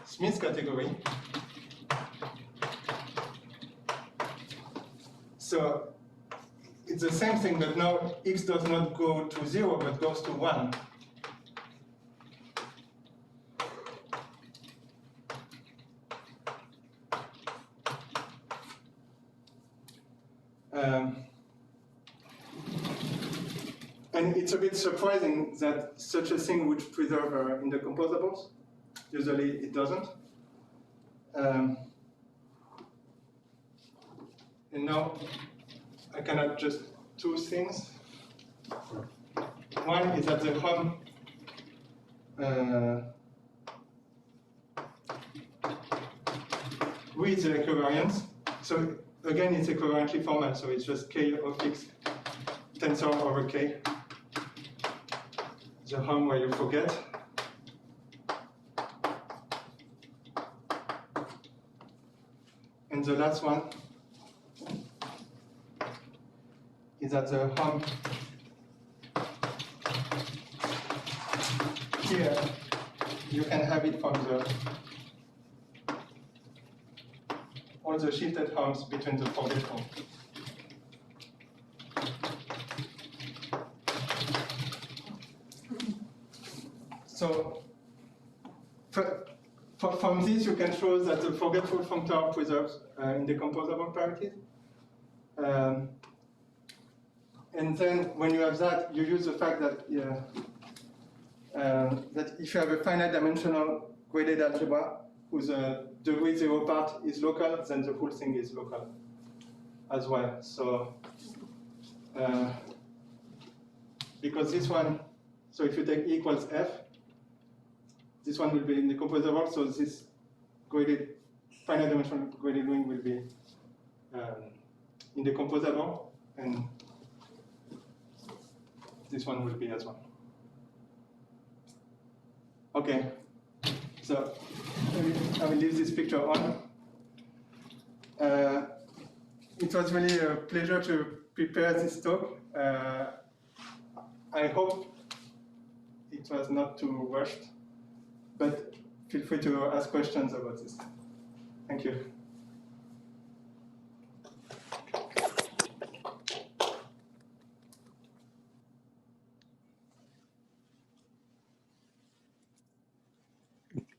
Smith category, so it's the same thing, but now X does not go to 0, but goes to 1. And it's a bit surprising that such a thing would preserve indecomposables. Usually it doesn't. And now I can add just 2 things. One is that the hum with the equivariance. So again, it's equivalently formal, so it's just K of X tensor over K. The hum where you forget. And the last one is at the home. Here, you can have it from all the shifted homes between the forget home. So from this, you can show that the forgetful functor preserves indecomposable parities. And then when you have that, you use the fact that that if you have a finite dimensional graded algebra whose degree 0 part is local, then the whole thing is local as well. So because this one, so if you take E equals F, this one will be indecomposable, so this graded finite dimensional graded ring will be indecomposable, and this one will be as well. Okay, so I will leave this picture on. It was really a pleasure to prepare this talk. I hope it was not too rushed, but feel free to ask questions about this. Thank you.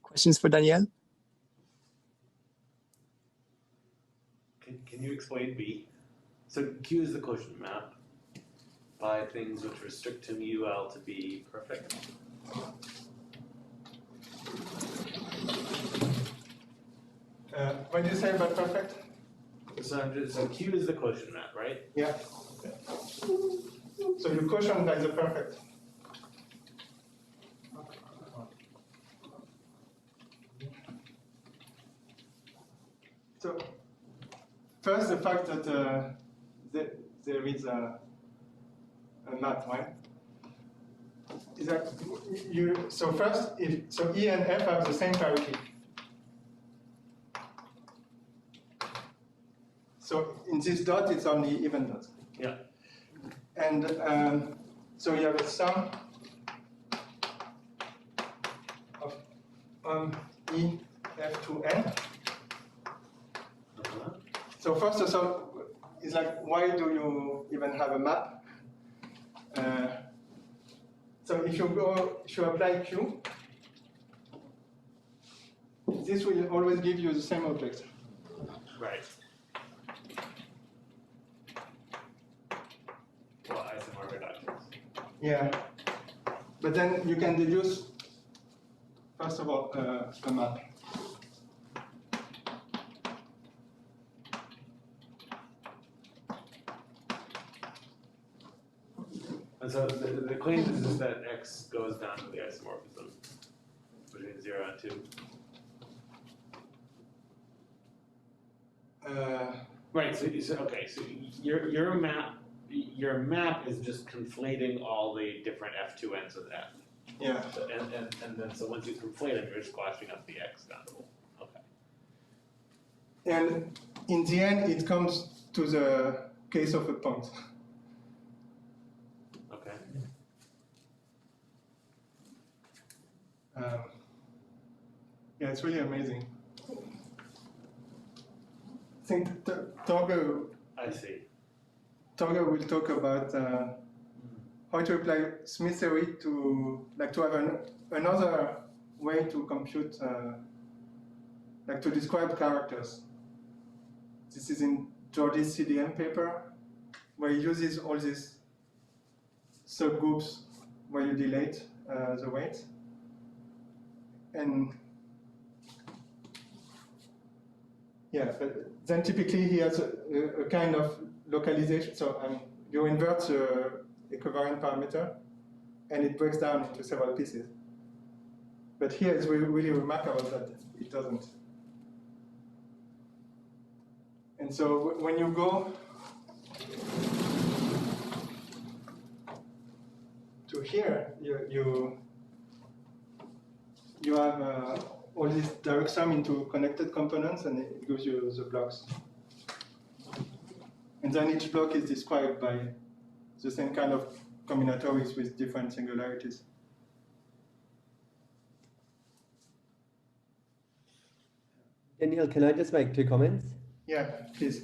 Questions for Daniel? Can you explain B? So Q is the quotient map by things which restrict to mu L to be perfect. What do you say about perfect? So Q is the quotient map, right? Yeah. So you quotient by the perfect. So first, the fact that there is a map, right? Is that so first, so E and F have the same parity. So in this dot, it's only even dots. Yeah. And so you have a sum of E, F to N. So first, the sum is like, why do you even have a map? So if you apply Q, this will always give you the same object. Right. Well, isomorphic objects. Yeah. But then you can deduce, first of all, a map. And so the claim is that X goes down to the isomorphism between 0 and 2. Right. So okay. So your map is just conflating all the different F2Ns with F. Yeah. So, and then so once you conflate them, you're squashing up the X down to 1. Okay. And in the end, it comes to the case of a point. Okay. Yeah, it's really amazing. I think Torge will talk about how to apply Smith theory to have another way to compute, to describe characters. This is in George's CDM paper, where he uses all these subgroups where you delete the weight. And yeah, but then typically he has a kind of localization. So you invert the equivariant parameter, and it breaks down into several pieces. But here it's really remarkable that it doesn't. And so when you go to here, you have all this direct sum into connected components, and it gives you the blocks. And then each block is described by the same kind of combinatories with different singularities. Daniel, can I just make 2 comments? Yeah, please.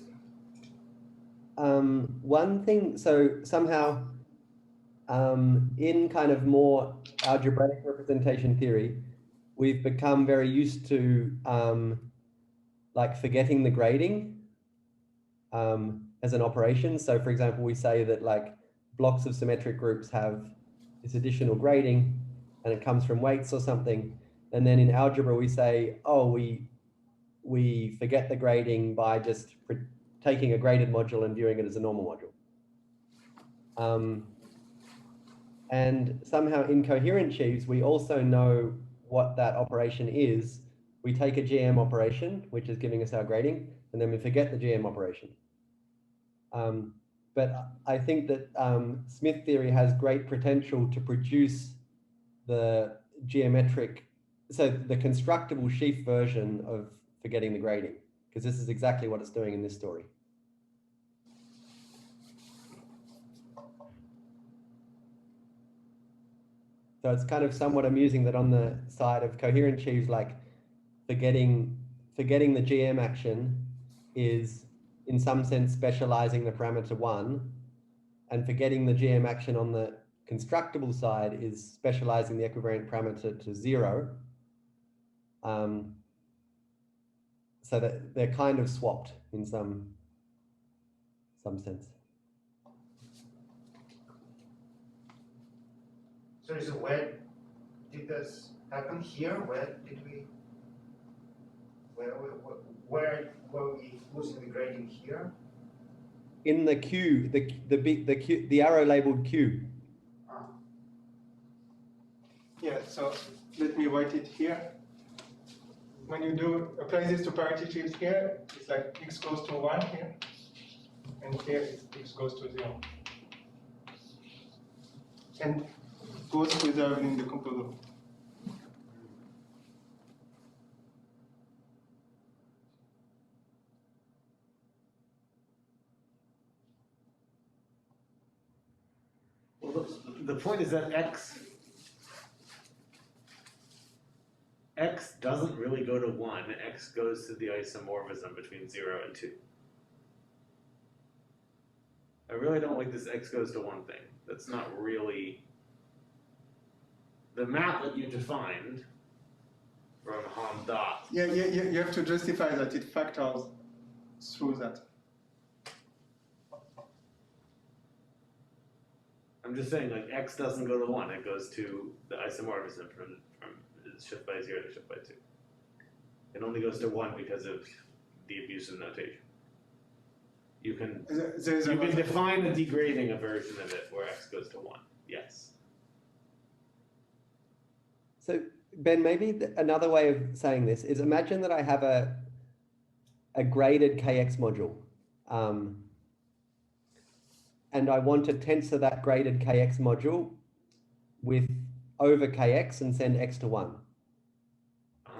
One thing, so somehow in kind of more algebraic representation theory, we've become very used to like forgetting the grading as an operation. So for example, we say that like blocks of symmetric groups have this additional grading and it comes from weights or something. And then in algebra, we say, oh, we forget the grading by just taking a graded module and viewing it as a normal module. And somehow in coherent sheaves, we also know what that operation is. We take a GM operation, which is giving us our grading, and then we forget the GM operation. But I think that Smith theory has great potential to produce the geometric, so the constructible sheaf version of forgetting the grading, because this is exactly what it's doing in this story. So it's kind of somewhat amusing that on the side of coherent sheaves, like forgetting the GM action is in some sense specializing the parameter 1, and forgetting the GM action on the constructible side is specializing the equivariant parameter to 0. So that they're kind of swapped in some sense. So where did this happen here? Where were we losing the grading here? In the Q, the arrow labeled Q. Yeah, so let me write it here. When you apply this to parity sheaves here, it's like x goes to 1 here, and here x goes to 0. And both preserved in the composer. Well, the point is that x doesn't really go to 1. X goes to the isomorphism between 0 and 2. I really don't like this x goes to 1 thing. That's not really the map that you defined from Ham dot. Yeah, you have to justify that it factors through that. I'm just saying, like, x doesn't go to 1. It goes to the isomorphism from shift by 0 to shift by 2. It only goes to 1 because of the abusive notation. You can define a degrading a version of it where x goes to 1. Yes. So Ben, maybe another way of saying this is imagine that I have a graded KX module, and I want to tensor that graded KX module with over KX and send x to 1.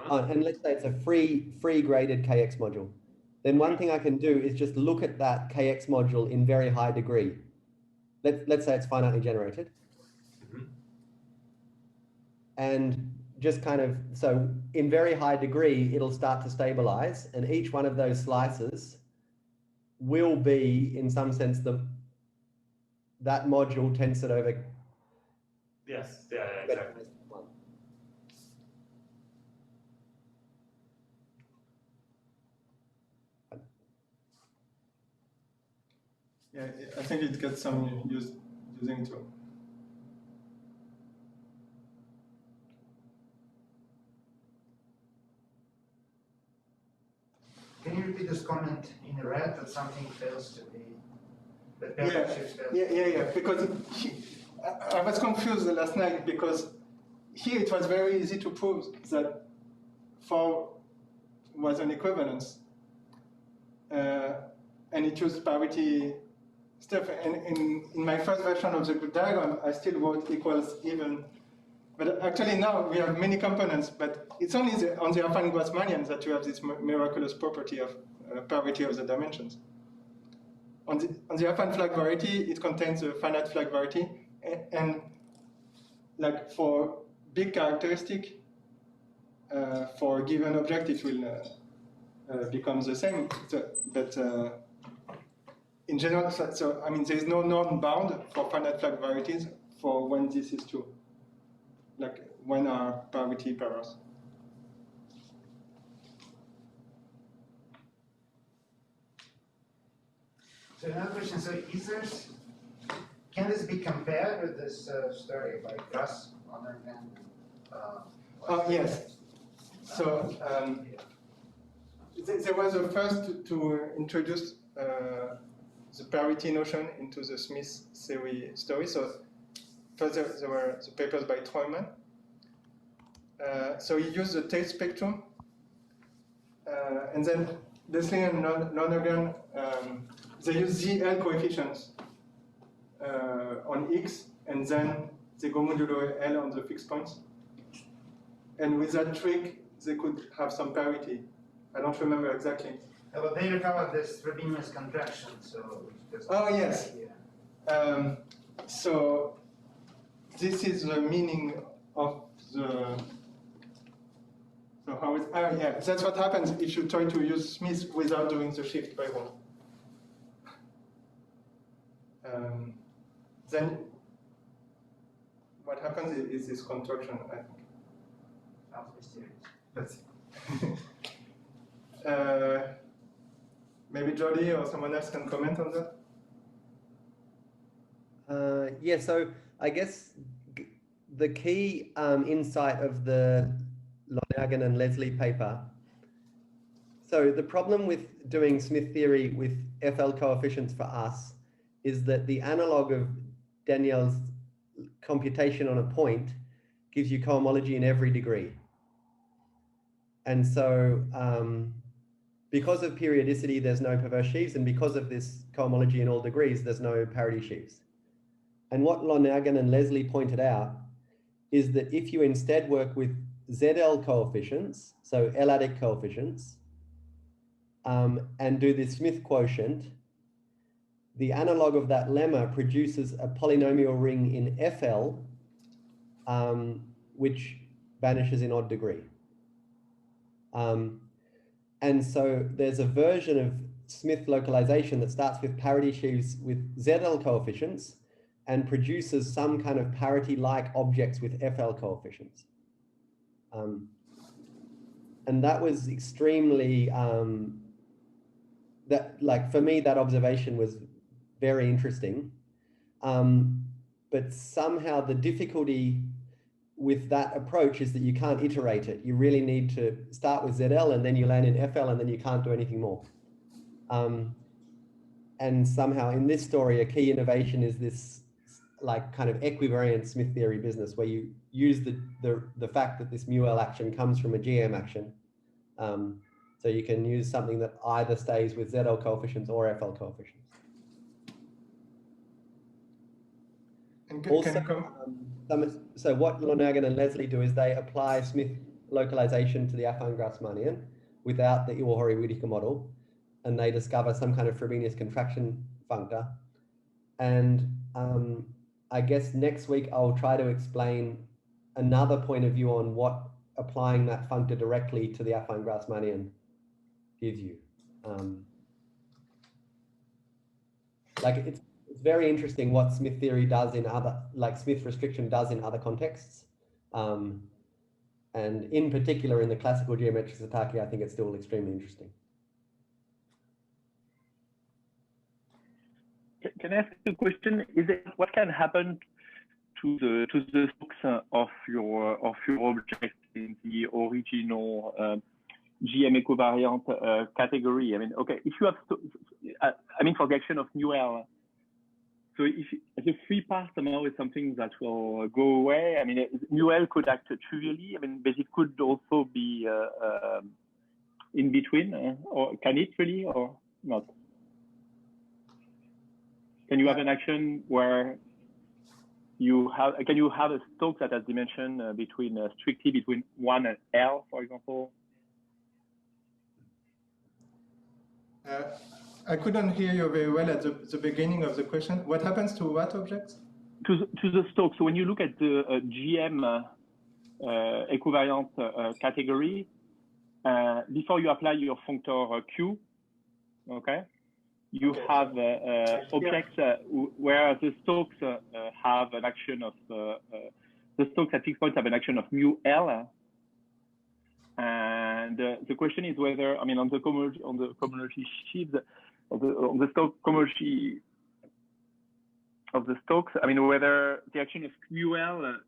And let's say it's a free graded KX module. Then one thing I can do is just look at that KX module in very high degree. Let's say it's finitely generated. And just kind of, so in very high degree, it'll start to stabilize, and each one of those slices will be, in some sense, that module tensored over. Yes, yeah, exactly. Yeah, I think it gets some using too. Can you repeat this comment in red that something fails to be? Yeah. Because I was confused the last night because here it was very easy to prove that 4 was an equivalence, and it used parity stuff. And in my first version of the group diagram, I still wrote equals even But actually now we have many components, but it's only on the affine Grassmannian that you have this miraculous property of parity of the dimensions. On the affine flag variety, it contains a finite flag variety, and like for big characteristic, for a given object, it will become the same. But in general, so I mean, there is no norm bound for finite flag varieties for when this is true. Like when are parity pairs. So another question, so can this be compared with this story by Gus on their hand? Oh, yes. So there was a first to introduce the parity notion into the Smith theory story. So first there were the papers by Troyman. So he used the tail spectrum, and then Leslie and Lonergan, they use ZL coefficients on X, and then they go modulo L on the fixed points. And with that trick, they could have some parity. I don't remember exactly. Yeah, but they recovered this Frobenius contraction, so. Oh, yes. Yeah. So this is the meaning of the. So how it? Oh, yeah. That's what happens if you try to use Smith without doing the shift by one. Then what happens is this contraction, I think. Sounds mysterious. Let's see. Maybe Jody or someone else can comment on that? Yeah, so I guess the key insight of the Lonergan and Leslie paper. So the problem with doing Smith theory with FL coefficients for us is that the analog of Daniel's computation on a point gives you cohomology in every degree. And so because of periodicity, there's no perverse sheaves, and because of this cohomology in all degrees, there's no parity sheaves. And what Lonergan and Leslie pointed out is that if you instead work with ZL coefficients, so L-adic coefficients, and do this Smith quotient, the analog of that lemma produces a polynomial ring in FL, which vanishes in odd degree. And so there's a version of Smith localization that starts with parity sheaves with ZL coefficients and produces some kind of parity-like objects with FL coefficients. And that was extremely, for me, that observation was very interesting. But somehow the difficulty with that approach is that you can't iterate it. You really need to start with ZL and then you land in FL and then you can't do anything more. And somehow in this story, a key innovation is this like kind of equivariant Smith theory business where you use the fact that this mu L action comes from a GM action. So you can use something that either stays with ZL coefficients or FL coefficients. And Also, so what Lonergan and Leslie do is they apply Smith localization to the affine Grassmannian without the Iwahori-Whittaker model, and they discover some kind of Frobenius contraction functor. And I guess next week I'll try to explain another point of view on what applying that functor directly to the affine Grassmannian gives you. It's very interesting what Smith theory does in other, like Smith restriction does in other contexts. And in particular in the classical geometric Satake, I think it's still extremely interesting. Can I ask a question? Is it what can happen to the hooks of your object in the original GM equivariant category? I mean, okay, if you have, I mean, for the action of mu L. So if the free part somehow is something that will go away, I mean, mu L could act trivially. I mean, but it could also be in between, or can it really, or not? Can you have an action where can you have a Stokes that has dimension strictly between 1 and L, for example? I couldn't hear you very well at the beginning of the question. What happens to what objects? To the Stokes. So when you look at the GM equivariant category, before you apply your functor Q, okay, you have objects where the Stokes have an action of the Stokes at fixed points have an action of mu L. And the question is whether, I mean, on the cohomology sheet, on the Stokes cohomology of the Stokes, I mean, whether the action of QL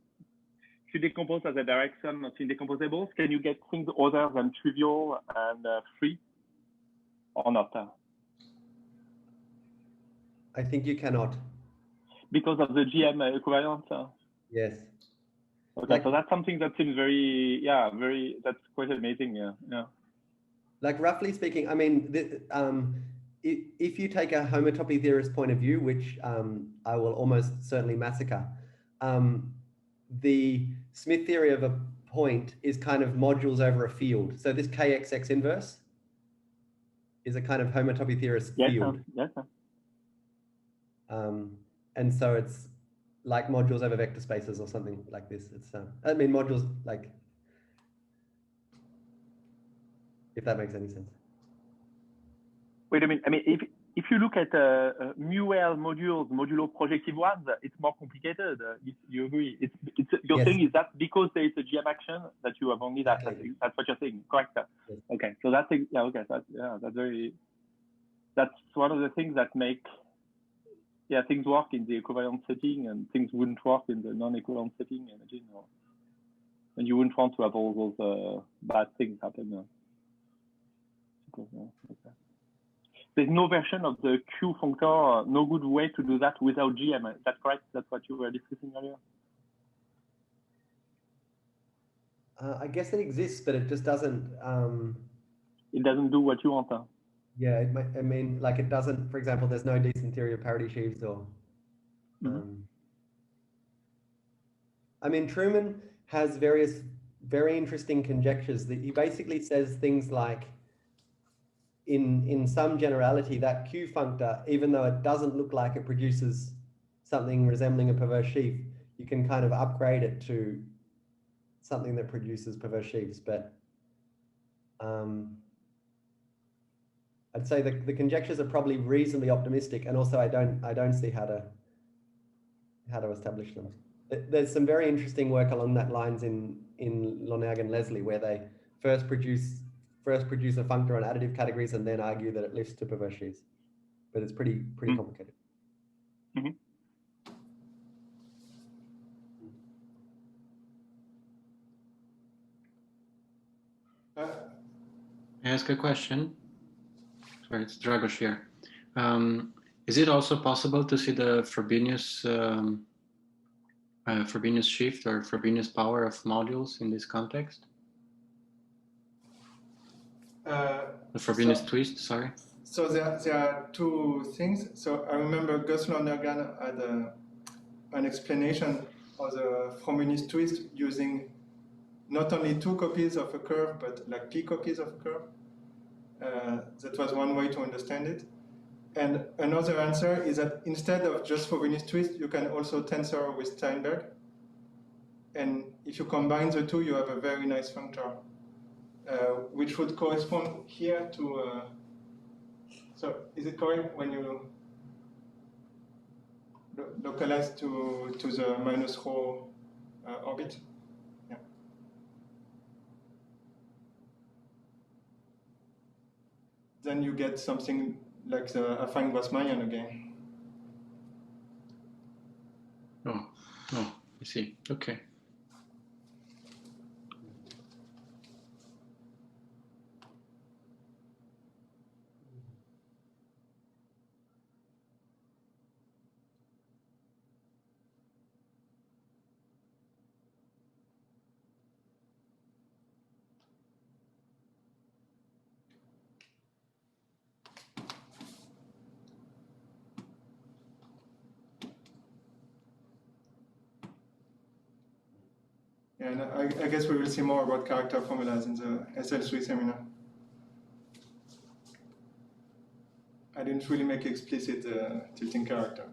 should decompose as a direct sum of indecomposables, can you get things other than trivial and free or not? I think you cannot. Because of the GM equivalence? Yes. Okay, like, so that's something that seems very, that's quite amazing, yeah. Like roughly speaking, I mean, if you take a homotopy theorist point of view, which I will almost certainly massacre, the Smith theory of a point is kind of modules over a field. So this KXX inverse is a kind of homotopy theorist field. Yes. And so it's like modules over vector spaces or something like this. It's I mean modules, like, if that makes any sense. Wait a minute. I mean, if you look at mu-L modules, modulo projective ones, it's more complicated. You agree? You're saying is that because there is a GM action that you have only that. Okay. That's what you're saying, correct? Yes. Okay, so that's okay. That's one of the things that make things work in the equivalent setting and things wouldn't work in the non-equivalent setting. Imagine, and you wouldn't want to have all those bad things happen. Okay. There's no version of the Q functor, no good way to do that without GM. Is that correct? That's what you were discussing earlier? I guess it exists, but it just doesn't. It doesn't do what you want. Yeah, I mean, like it doesn't. For example, there's no decent theory of parity sheaves, or. I mean, Truman has various very interesting conjectures that he basically says things like, in some generality, that Q functor, even though it doesn't look like it produces something resembling a perverse sheaf, you can kind of upgrade it to something that produces perverse sheaves. But I'd say the conjectures are probably reasonably optimistic, and also I don't see how to establish them. There's some very interesting work along that lines in Lonergan and Leslie, where they first produce a functor on additive categories and then argue that it lifts to perverse sheaves. But it's pretty complicated. Mm-hmm. May I ask a question? Sorry, it's Dragos here. Is it also possible to see the Frobenius shift or Frobenius power of modules in this context? The Frobenius twist, sorry. So there are two things. So I remember Gus Lonergan had an explanation of the Frobenius twist using not only two copies of a curve, but like p copies of a curve. That was one way to understand it. And another answer is that instead of just Frobenius twist, you can also tensor with Steinberg. And if you combine the two, you have a very nice functor, which would correspond here to, so is it correct when you localize to the minus rho orbit? Yeah. Then you get something like the affine Grassmannian again. Oh, I see. Okay. Yeah, and I guess we will see more about character formulas in the SL3 seminar. I didn't really make explicit tilting character.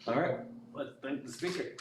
All right, let's thank the speaker.